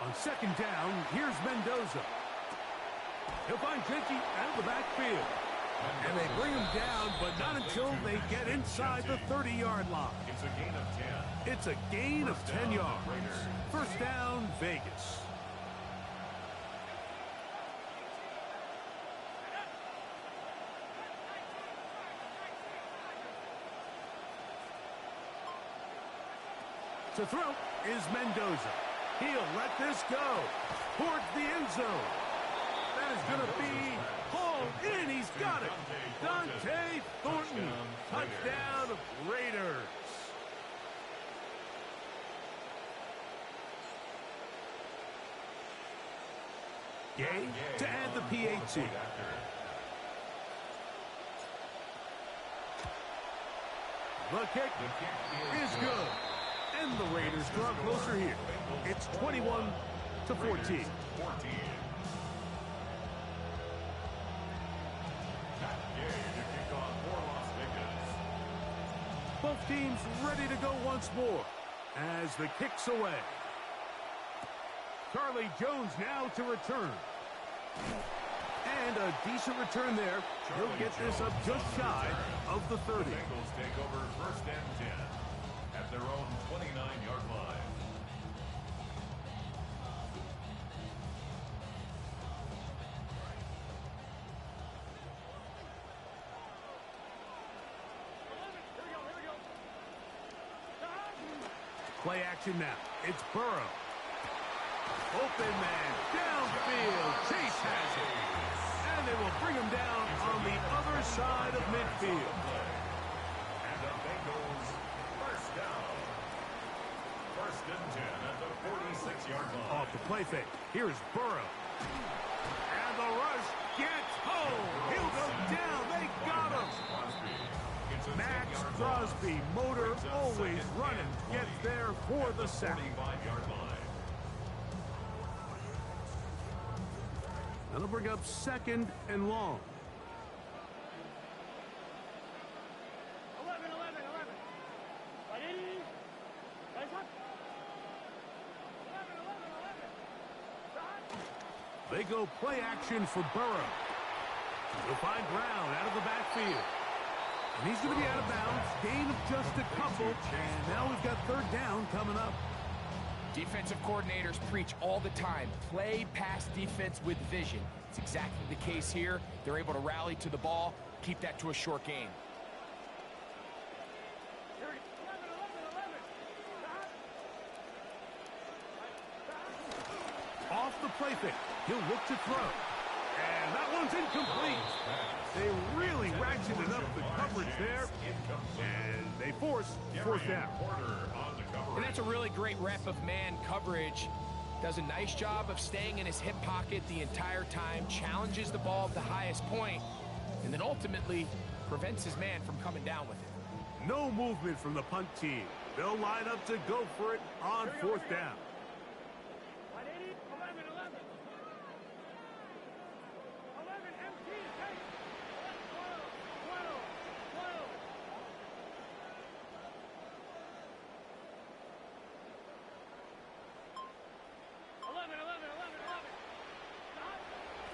On 2nd down, here's Mendoza. He'll find Genti out of the backfield. And they bring him down, but not until they get inside the 30-yard line. It's a gain of 10. It's a gain of 10 yards. First down, Vegas. To throw is Mendoza. He'll let this go towards the end zone. That is going to be hauled in. He's got it. Dante Thornton. Touchdown, Raiders. Gay to add the PAT. The kick is good. And the Raiders draw closer here. It's 21-14. Both teams ready to go once more as the kick's away. Charlie Jones now to return. And a decent return there. He'll get this up just shy of the 30. Bengals take over first and 10 at their own 29-yard line. Play action now. It's Burrow. Open man. Downfield. Chase has it. And they will bring him down on the other side of midfield. And the Bengals first down. First and 10 at the 46-yard line. Off the play fake. Here's Burrow. And the rush gets home. He'll go down. They got him. Max Crosby, motor always running, gets there for the sack. 45-yard line. That'll bring up second and long. 11, 11, 11. Ready? Guys up. 11, 11, 11. Start. They go play action for Burrow. He'll find Brown out of the backfield. And he's going to be out of bounds. Gain of just a couple. And now we've got third down coming up. Defensive coordinators preach all the time, play pass defense with vision. It's exactly the case here. They're able to rally to the ball, keep that to a short gain. Here we go. 11, 11, 11. Start. Off the play fake. He'll look to throw. And that one's incomplete. They really ratcheted up the coverage there. And they force fourth down. And that's a really great rep of man coverage. Does a nice job of staying in his hip pocket the entire time, challenges the ball at the highest point, and then ultimately prevents his man from coming down with it. No movement from the punt team. They'll line up to go for it on fourth down. 180, 11, 11. 11, empty, take. 12, 12, 12.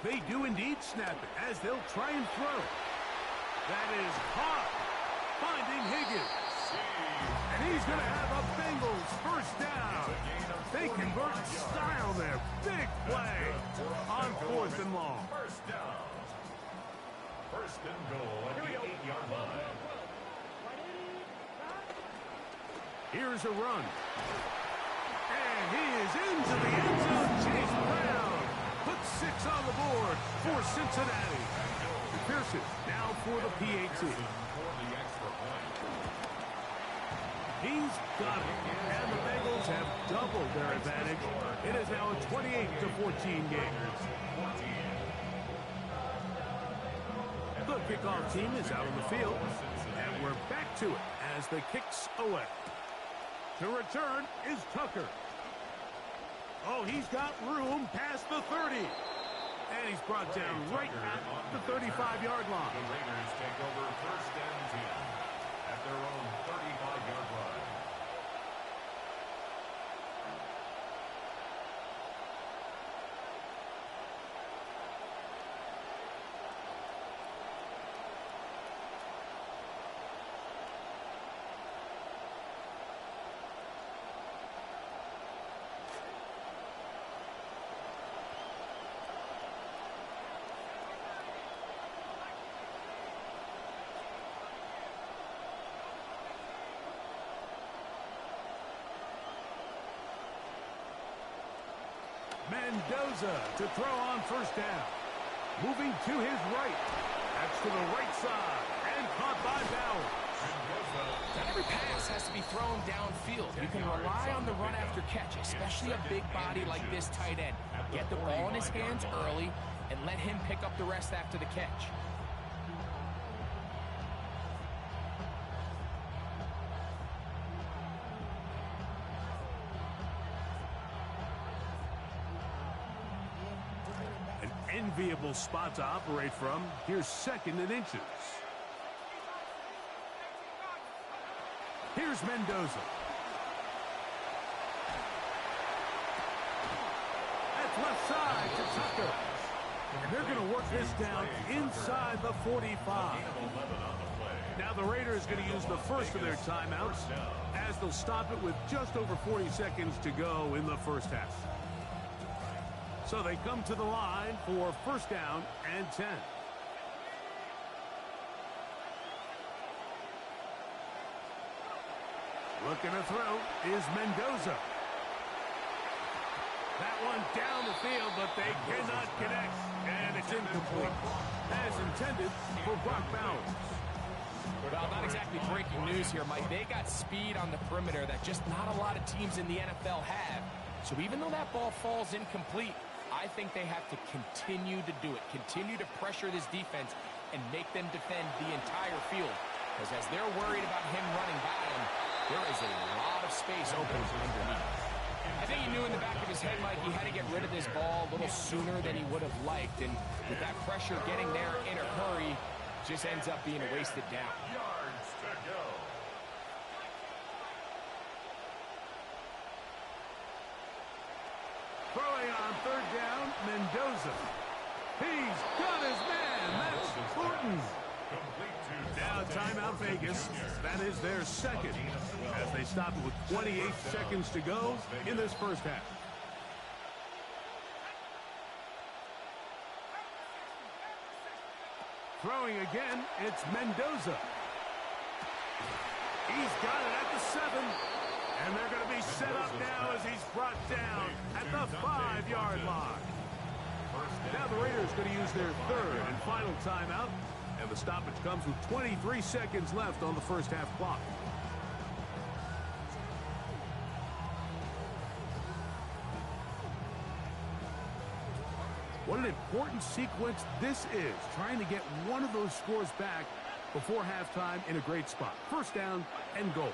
They do indeed snap it as they'll try and throw. That is caught. Finding Higgins. And he's going to have a Bengals first down. They convert style there. Big play on fourth and long. First down. First and goal at the 8-yard line. Here's a run. And he is into the end zone. Chase Brown puts 6 on the board for Cincinnati. Pearson now for the PAT. He's got it. And the Bengals have doubled their advantage. It is now a 28-14 game. The kickoff team is out on the field. And we're back to it as the kick's away. To return is Tucker. Oh, he's got room past the 30. And he's brought down right at the 35-yard line. The Raiders take over first and 10 at their own 35-yard line. Mendoza to throw on first down. Moving to his right. That's to the right side. And caught by Bowers. Not every pass has to be thrown downfield. You can rely on the run after catch, especially a big body like this tight end. Get the ball in his hands early and let him pick up the rest after the catch. An enviable spot to operate from. Here's 2nd and inches. Here's Mendoza. That's left side to Tucker. And they're going to work this down inside the 45. Now the Raiders going to use the first of their timeouts as they'll stop it with just over 40 seconds to go in the first half. So they come to the line for first down and 10. Looking to throw is Mendoza. That one down the field, but they cannot connect. And it's incomplete. As intended for Brock Bowers. Well, not exactly breaking news here, Mike. They got speed on the perimeter that just not a lot of teams in the NFL have. So even though that ball falls incomplete, I think they have to continue to do it. Continue to pressure this defense and make them defend the entire field. Because as they're worried about him running by them, there is a lot of space open underneath. I think he knew in the back of his head, Mike, he had to get rid of this ball a little sooner than he would have liked. And with that pressure getting there in a hurry, just ends up being a wasted down. Yards to go. Throwing on third down, Mendoza. He's got his man. That's Fulton. Now timeout Vegas. That is their second as they stop it with 28 seconds to go in this first half. Throwing again, it's Mendoza. He's got it at the 7. And they're going to be set up now as he's brought down at the 5-yard line. Now the Raiders going to use their third and final timeout. And the stoppage comes with 23 seconds left on the first half clock. What an important sequence this is, trying to get one of those scores back before halftime in a great spot. First down and goal.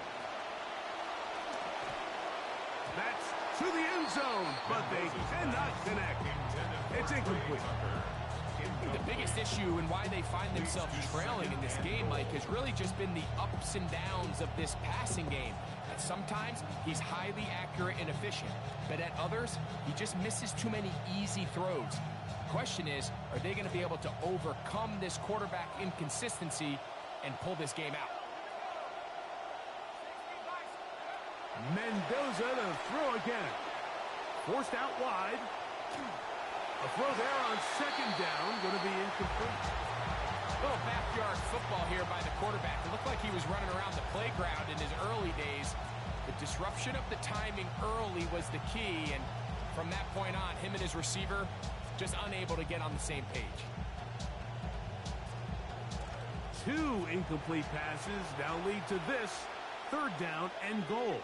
That's to the end zone, but they cannot connect. It's incomplete. The biggest issue and why they find themselves trailing in this game, Mike, has really just been the ups and downs of this passing game. At sometimes, he's highly accurate and efficient, but at others, he just misses too many easy throws. The question is, are they going to be able to overcome this quarterback inconsistency and pull this game out? Mendoza to throw again. Forced out wide. A throw there on second down, going to be incomplete. A little backyard football here by the quarterback. It looked like he was running around the playground in his early days. The disruption of the timing early was the key, and from that point on, him and his receiver just unable to get on the same page. 2 incomplete passes now lead to this third down and goal.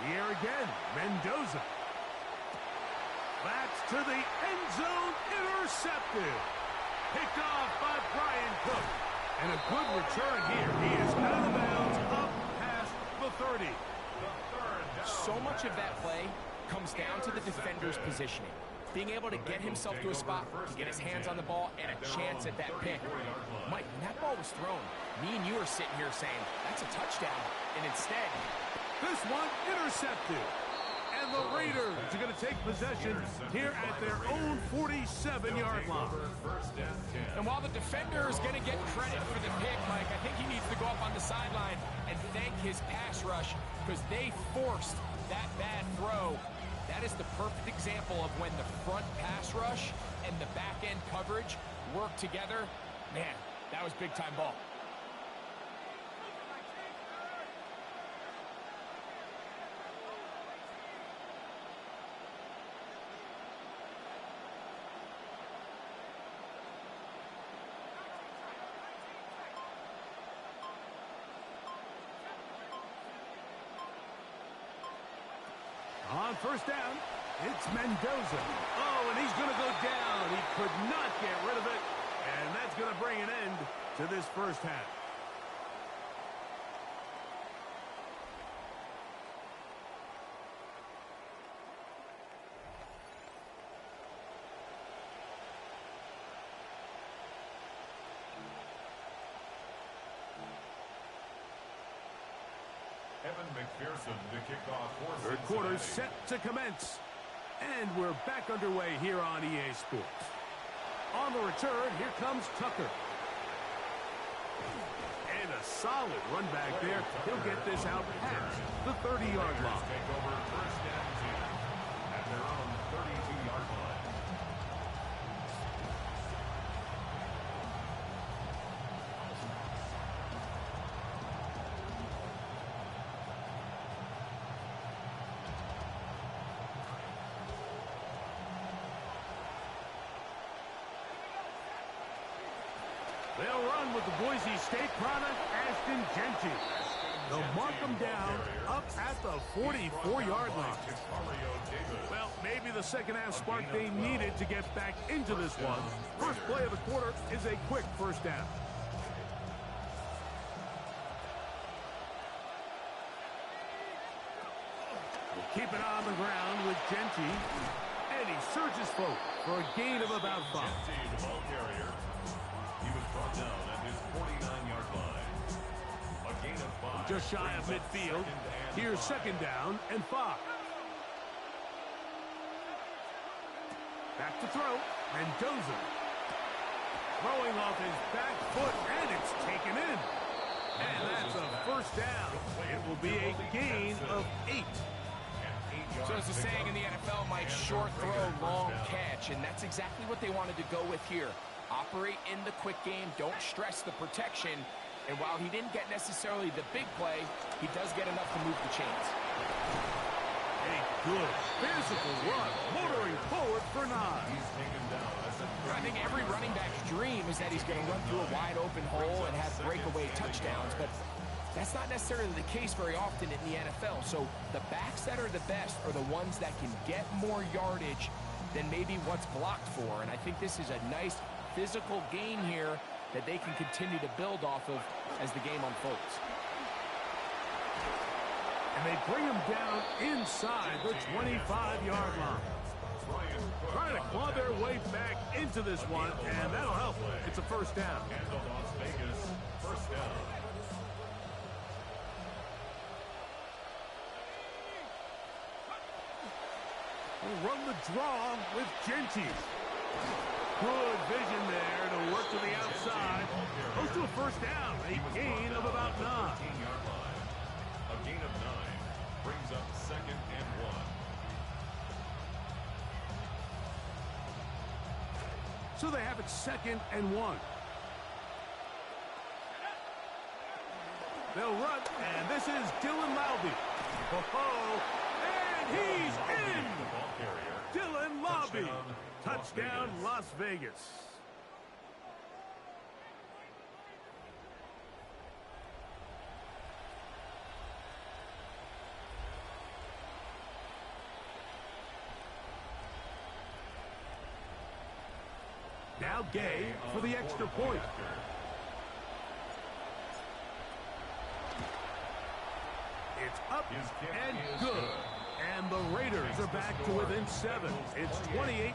The air again, Mendoza. That's to the end zone, intercepted. Picked off by Brian Cook. And a good return here. He is out of bounds up past the 30. So much of that play comes down to the defender's positioning. Being able to get himself to a spot, to get his hands on the ball, and a chance at that pick. Mike, when that ball was thrown, me and you are sitting here saying, that's a touchdown. And instead, this one intercepted. And the Raiders are going to take possession here at their own 47-yard line. And while the defender is going to get credit for the pick, Mike, I think he needs to go up on the sideline and thank his pass rush because they forced that bad throw. That is the perfect example of when the front pass rush and the back-end coverage work together. Man, That was big-time ball. On first down, it's Mendoza. Oh, and he's going to go down. He could not get rid of it. And that's going to bring an end to this first half. Evan McPherson to kick off for Third quarter set to commence. And we're back underway here on EA Sports. On the return, here comes Tucker. And a solid run back there. He'll get this out past the 30-yard line. Take over first and 10 at their own 32-yard line. They'll run with the Boise State product, Ashton Genty. They'll mark him down up at the 44-yard line. Well, maybe the second half spark they needed to get back into this one. First play of the quarter is a quick first down. We'll keep it on the ground with Genty. And he surges forward for a gain of about 5. Genty, the ball carrier. He was brought down at his 49-yard line. A gain of 5. Just shy of midfield. Here's second down and 5. Back to throw. Mendoza. Throwing off his back foot, and it's taken in. And that's a first down. It will be a gain of 8. So as the saying in the NFL, Mike, short throw, long catch, and that's exactly what they wanted to go with here. Operate in the quick game, don't stress the protection, and while he didn't get necessarily the big play, he does get enough to move the chains. A good physical run, motoring forward for 9. I think every running back's dream is that he's going to run through a wide open hole and have breakaway touchdowns, but that's not necessarily the case very often in the NFL. So the backs that are the best are the ones that can get more yardage than maybe what's blocked for, and I think this is a nice physical gain here that they can continue to build off of as the game unfolds. And they bring him down inside the 25-yard line. Trying to claw their way back into this one, and that'll help. It's a first down. And the Las Vegas first down. We'll run the draw with Genty. Good vision there to work to the outside. Goes to a first down. A gain of about 9. A gain of 9 brings up second and 1. So they have it second and 1. They'll run, and this is Dylan Lowby. Oh, and he's in! Dylan Lowby. Touchdown, Las Vegas. Now Gay for the extra point. It's up and good. And the Raiders are back to within 7. It's 28-21.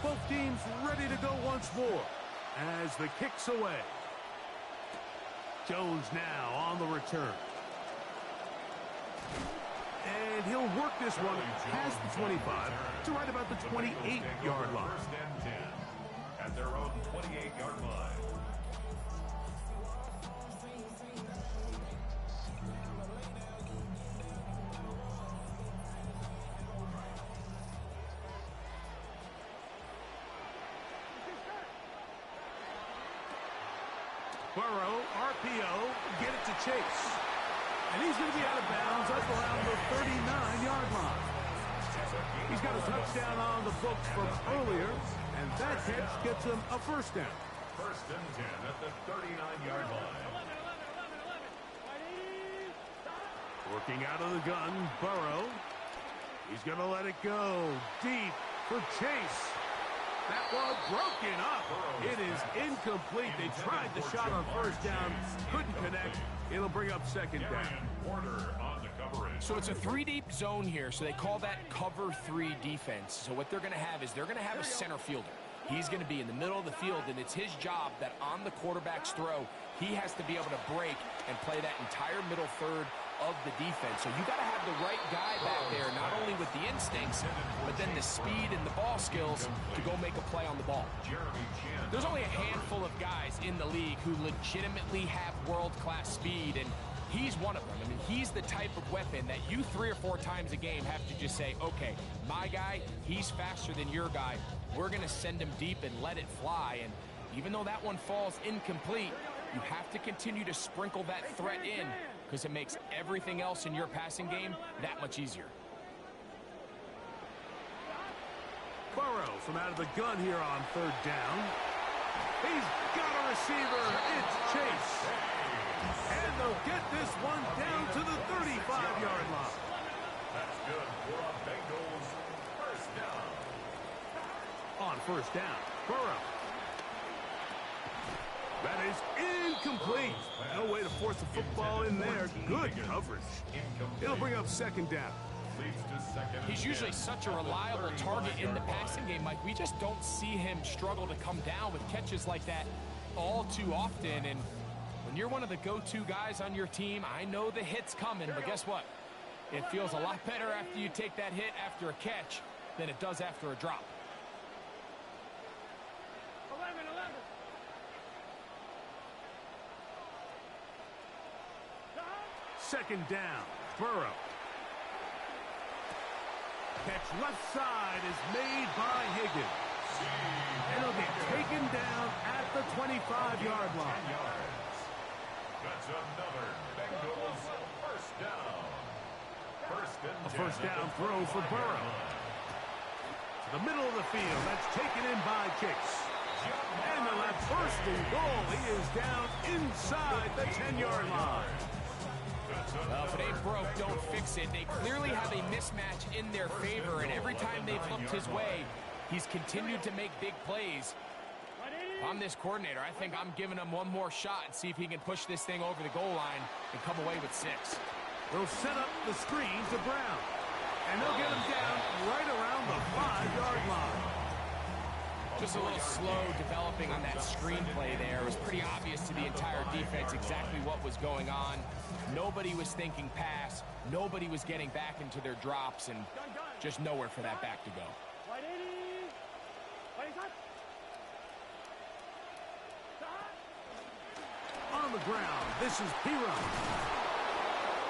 Both teams ready to go once more as the kick's away. Jones now on the return. And he'll work this one past the 25 to right about the 28-yard line. First and 10 at their own 28-yard line. Burrow, RPO, get it to Chase. And he's going to be out of bounds up around the 39-yard line. He's got a touchdown on the books from earlier, and that catch gets him a first down. First and 10 at the 39-yard line. Working out of the gun, Burrow. He's going to let it go deep for Chase. That ball broken up. It is incomplete. They tried the shot on first down, couldn't connect. It'll bring up second down. So it's a 3-deep zone here, so they call that cover 3 defense. So what they're going to have is they're going to have a center fielder. He's going to be in the middle of the field, and it's his job that on the quarterback's throw, he has to be able to break and play that entire middle third of the defense. So you got to have the right guy back there, not only with the instincts, but then the speed and the ball skills to go make a play on the ball. There's only a handful of guys in the league who legitimately have world-class speed, and he's one of them. I mean, he's the type of weapon that you 3 or 4 times a game have to just say, okay, my guy, he's faster than your guy. We're going to send him deep and let it fly. And even though that one falls incomplete, you have to continue to sprinkle that threat in because it makes everything else in your passing game that much easier. Burrow from out of the gun here on third down. He's got a receiver. It's Chase. And they'll get this one down to the 35-yard line. That's good for a Bengals first down. On first down, Burrow. That is incomplete. No way to force the football in there. Good coverage. It'll bring up second down. He's usually such a reliable target in the passing game, Mike. We just don't see him struggle to come down with catches like that all too often. And when you're one of the go-to guys on your team, I know the hit's coming, but guess what? It feels a lot better after you take that hit after a catch than it does after a drop. Second down, Burrow. Catch left side is made by Higgins. And it'll get taken down at the 25-yard line. That's another Bengals first down. A first down throw for Burrow. To the middle of the field. That's taken in by Chase. And on that first and goal, he is down inside the 10-yard line. Well, if it ain't broke, don't fix it. They clearly have a mismatch in their favor, and every time they've looked his way, he's continued to make big plays. If I'm this coordinator, I think I'm giving him one more shot and see if he can push this thing over the goal line and come away with 6. They'll set up the screen to Brown, and they'll get him down right around the 5-yard line. Just a little slow developing on that screenplay there. It was pretty obvious to the entire defense exactly what was going on. Nobody was thinking pass. Nobody was getting back into their drops, and just nowhere for that back to go. On the ground, this is Piron.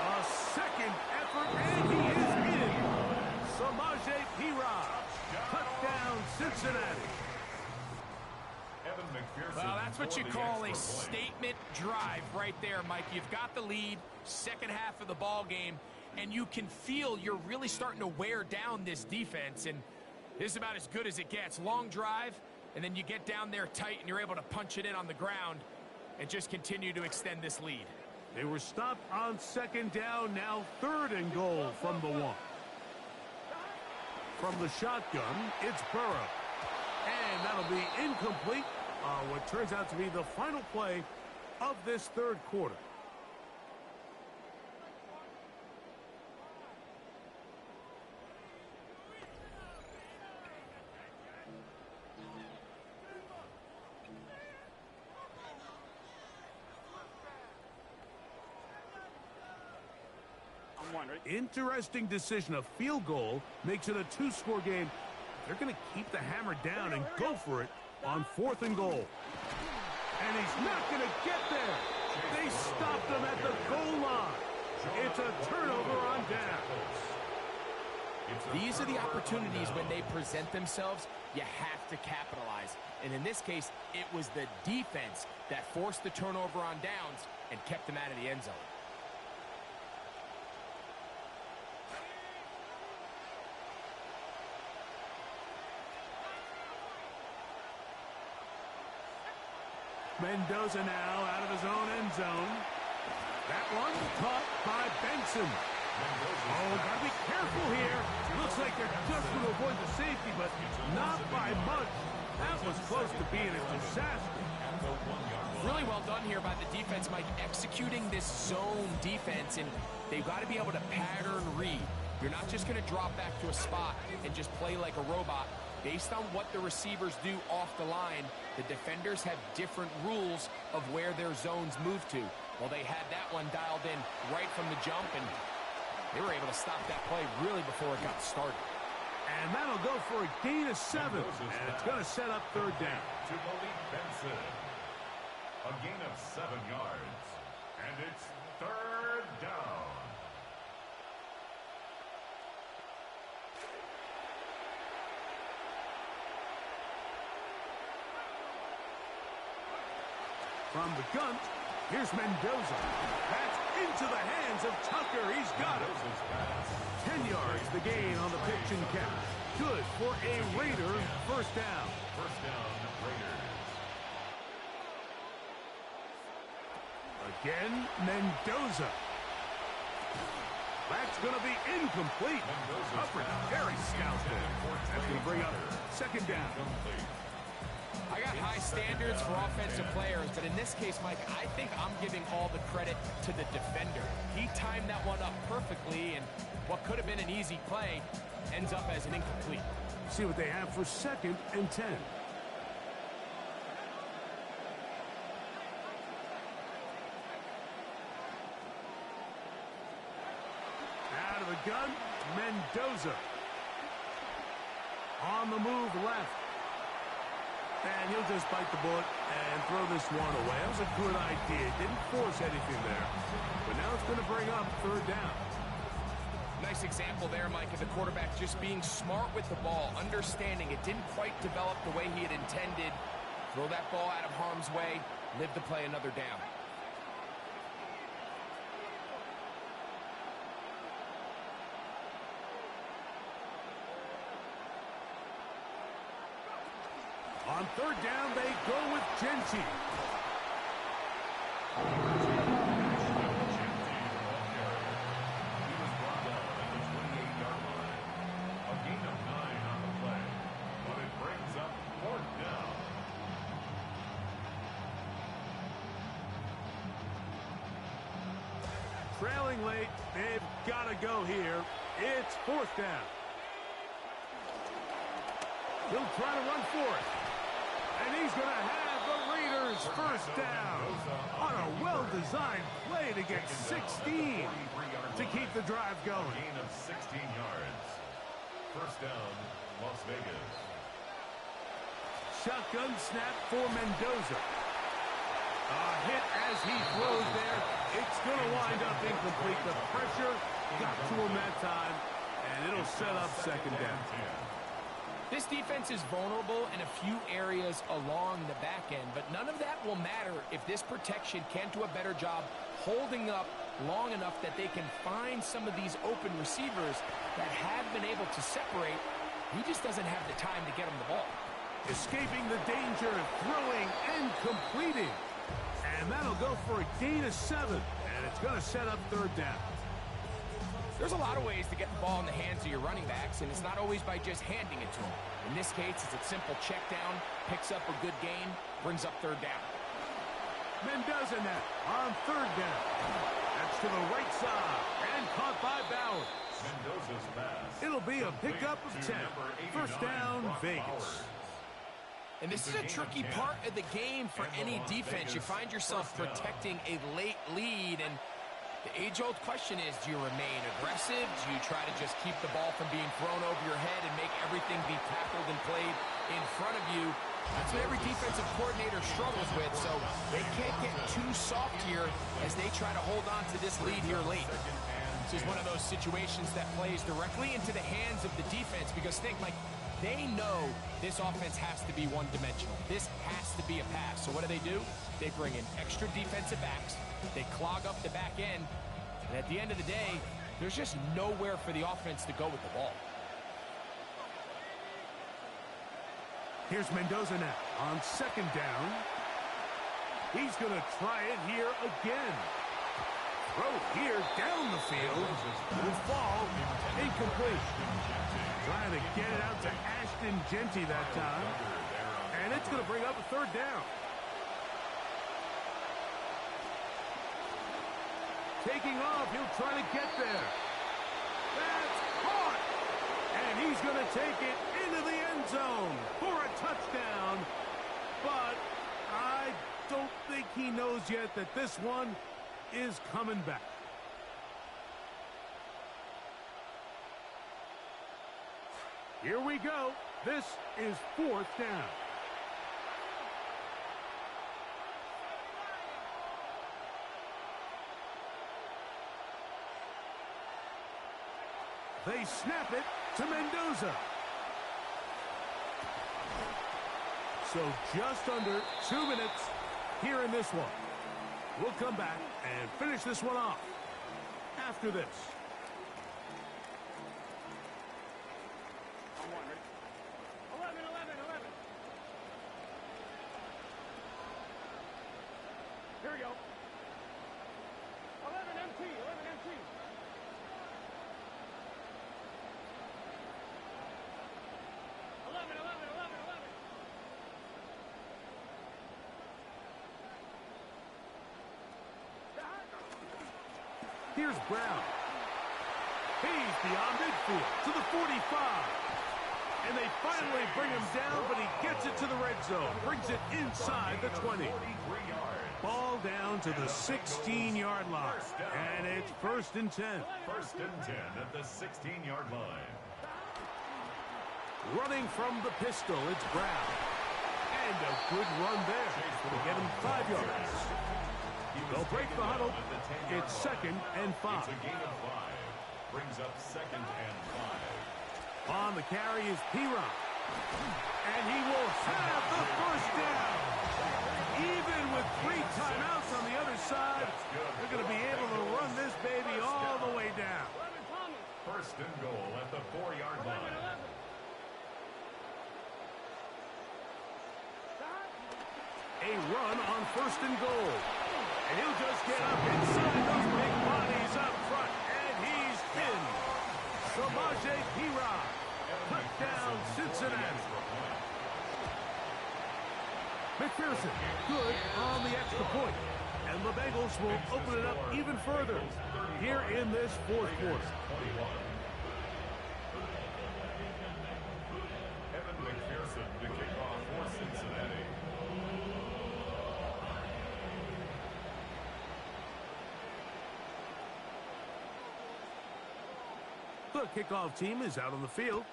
A second effort, and he is in. Samaje Piron. Touchdown, Cincinnati. Well, that's what you call a statement drive right there, Mike. You've got the lead, second half of the ball game, and you can feel you're really starting to wear down this defense, and this is about as good as it gets. Long drive, and then you get down there tight, and you're able to punch it in on the ground and just continue to extend this lead. They were stopped on second down, now third and goal from the 1. From the shotgun, it's Burrow. And that'll be incomplete on what turns out to be the final play of this third quarter. Interesting decision. A field goal makes it a 2-score game. They're going to keep the hammer down and go for it on 4th and goal. And he's not going to get there. They stopped him at the goal line. It's a turnover on down. These are the opportunities when they present themselves, you have to capitalize. And in this case, it was the defense that forced the turnover on downs and kept them out of the end zone. Mendoza now out of his own end zone. That one caught by Benson. Oh, gotta be careful here. Looks like they're just going to avoid the safety, but not by much. That was close to being a disaster. Really well done here by the defense, Mike, executing this zone defense, and they've got to be able to pattern read. You're not just going to drop back to a spot and just play like a robot. Based on what the receivers do off the line, the defenders have different rules of where their zones move to. Well, they had that one dialed in right from the jump, and they were able to stop that play really before it got started. And that'll go for a gain of 7, and it's going to set up third down. To Malik Benson. A gain of 7 yards. And it's third down. From the gun, here's Mendoza. That's into the hands of Tucker. He's got it. 10 yards the gain on the pitch and catch. Good for a Raider first down. First down, Raiders. Again, Mendoza. That's going to be incomplete. Coverage very scouted. That's going to bring up second down. I got high standards for offensive players, but in this case, Mike, I think I'm giving all the credit to the defender. He timed that one up perfectly, and what could have been an easy play ends up as an incomplete. See what they have for second and 10. Out of the gun, Mendoza. On the move left. And he'll just bite the bullet and throw this one away. That was a good idea. Didn't force anything there. But now it's going to bring up third down. Nice example there, Mike, of the quarterback just being smart with the ball, understanding it didn't quite develop the way he had intended. Throw that ball out of harm's way, live to play another down. On third down, they go with Genty. Trailing late, they've got to go here. It's fourth down. He'll try to run for it. And he's going to have the Raiders first down on a well-designed play to get 16 to keep the drive going. Gain of 16 yards. First down, Las Vegas. Shotgun snap for Mendoza. A hit as he throws there. It's going to wind up incomplete. The pressure got to him that time, and it'll set up second down. This defense is vulnerable in a few areas along the back end, but none of that will matter if this protection can't do a better job holding up long enough that they can find some of these open receivers that have been able to separate. He just doesn't have the time to get them the ball. Escaping the danger, throwing and completing. And that'll go for a gain of 7, and it's going to set up third down. There's a lot of ways to get the ball in the hands of your running backs, and it's not always by just handing it to them. In this case, it's a simple check down, picks up a good gain, brings up third down. Mendoza now on third down. That's to the right side, and caught by Bowers. Mendoza's pass. It'll be a pickup of 10. First down, Vegas. And this is a tricky part of the game for any defense. You find yourself protecting a late lead, and the age-old question is, do you remain aggressive? Do you try to just keep the ball from being thrown over your head and make everything be tackled and played in front of you? That's what every defensive coordinator struggles with, so they can't get too soft here as they try to hold on to this lead here late. This is one of those situations that plays directly into the hands of the defense because think, like, they know this offense has to be one-dimensional. This has to be a pass. So what do? They bring in extra defensive backs. They clog up the back end. And at the end of the day, there's just nowhere for the offense to go with the ball. Here's Mendoza now on second down. He's going to try it here again. Throw here down the field. Will fall incomplete. Trying to get it out to Ashton Genty that time. And it's going to bring up a third down. Taking off, he'll try to get there. That's caught! And he's going to take it into the end zone for a touchdown. But I don't think he knows yet that this one is coming back. Here we go. This is fourth down. They snap it to Mendoza. So just under 2 minutes here in this one. We'll come back and finish this one off after this. Here we go. 11 MT, 11 MT. 11, 11, 11, 11. Here's Brown. He's beyond midfield to the 45. And they finally bring him down, but he gets it to the red zone. Brings it inside the 20. Ball down to the 16-yard line. And it's 1st and 10. 1st and 10 at the 16-yard line. Running from the pistol, it's Brown. And a good run there. Going to get him 5 yards. They'll break the huddle. It's 2nd and 5. It's a gain of 5. Brings up 2nd and 5. On the carry is Piron. And he will have the first down. Even with 3 timeouts on the other side, they're going to be able to run this baby all the way down. 1st and goal at the 4-yard line. A run on 1st and goal. And he'll just get up inside those big bodies up front. And he's in. Samaje Perine. Touchdown, Cincinnati. McPherson, good on the extra point. And the Bengals will open it up even further here in this 4th quarter. Evan McPherson to kick off for Cincinnati. The kickoff team is out on the field,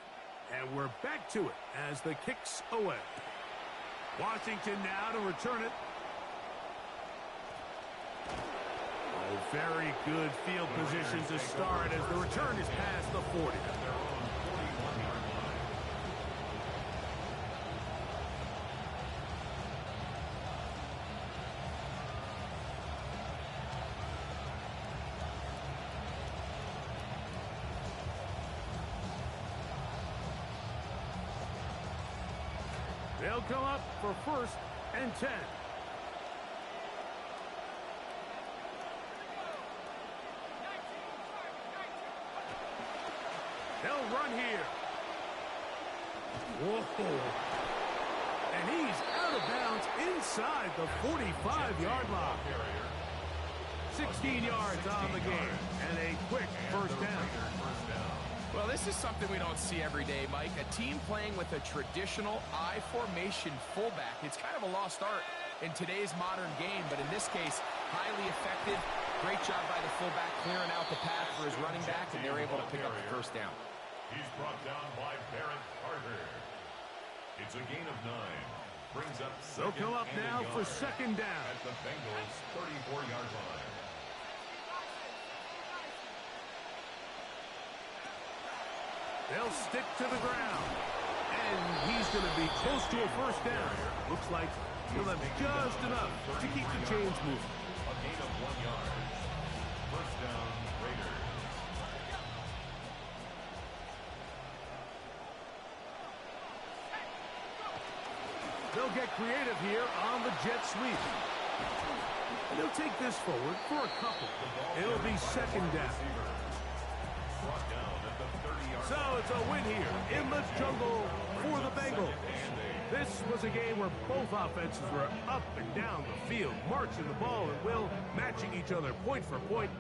and we're back to it as the kick's away. Washington now to return it. Oh, very good field position to start as the return is past the 40. They'll come up for 1st and 10. They'll run here. Whoa. And he's out of bounds inside the 45-yard line. 16 yards on the game and a quick 1st down. Well, this is something we don't see every day, Mike. A team playing with a traditional I formation fullback. It's kind of a lost art in today's modern game, but in this case, highly effective. Great job by the fullback clearing out the path for his running back, and they're able to pick up the 1st down. He's brought down by Barrett Carter. It's a gain of 9. Brings up 2nd They'll come up and now a for yard 2nd down. at the Bengals' 34-yard line. They'll stick to the ground. And he's going to be close to a first down. Looks like he'll have just enough to keep the chains moving. A gain of 1 yard. First down, Raiders. They'll get creative here on the jet sweep. And they'll take this forward for a couple. It'll be second down. Brought down at the 30-yard So it's a win here in the jungle for the Bengals. This was a game where both offenses were up and down the field, marching the ball and will, matching each other point for point.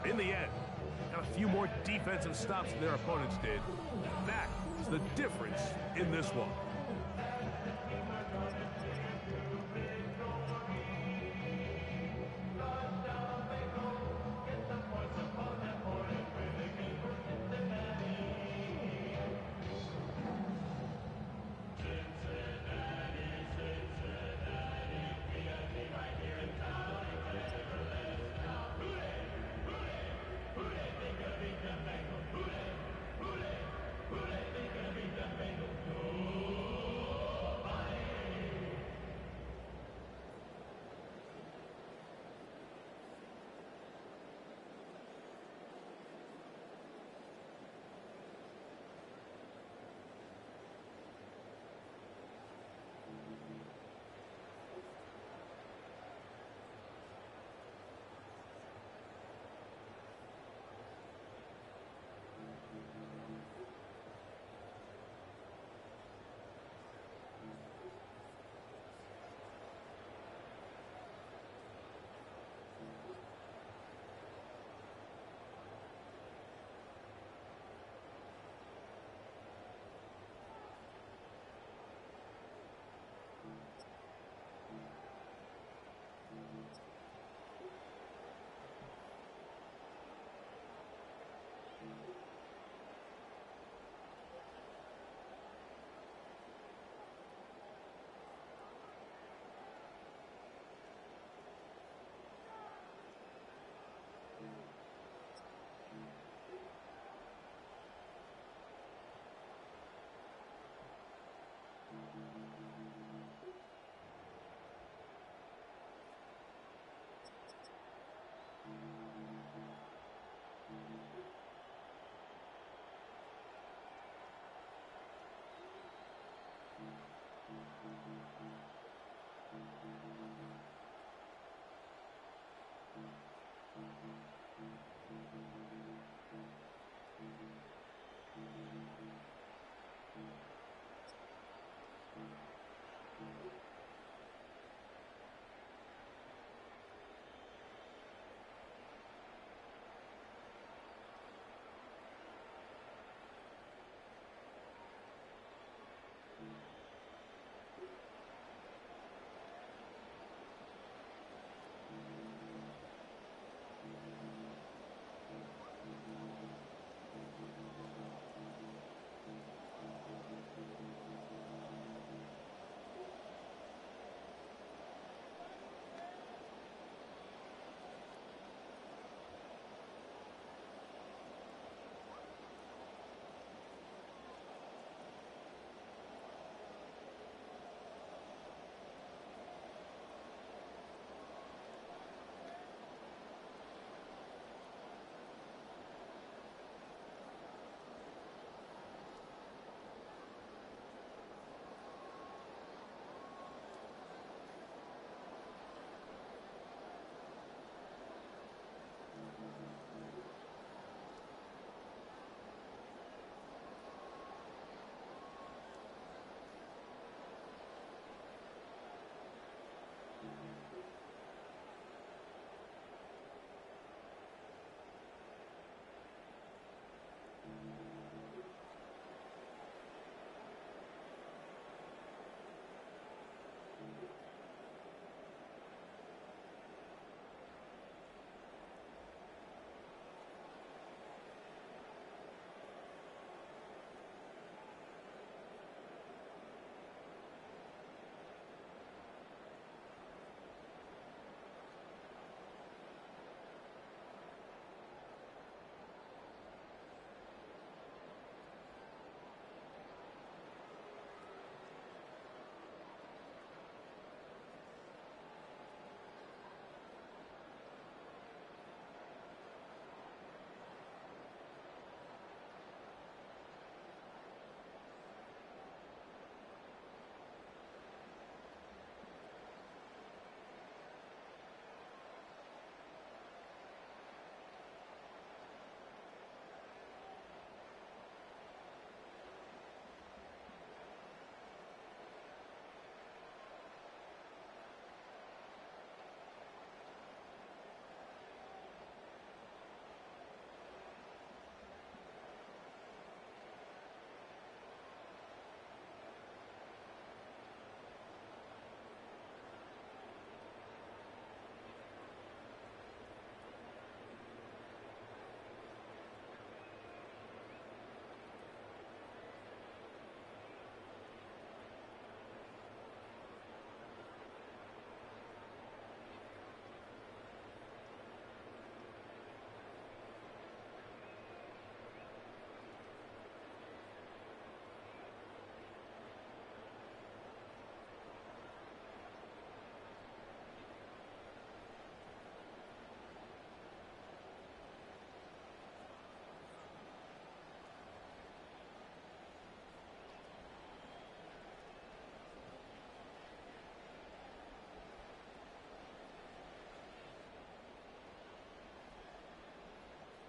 In the end, got a few more defensive stops than their opponents did. That is the difference in this one.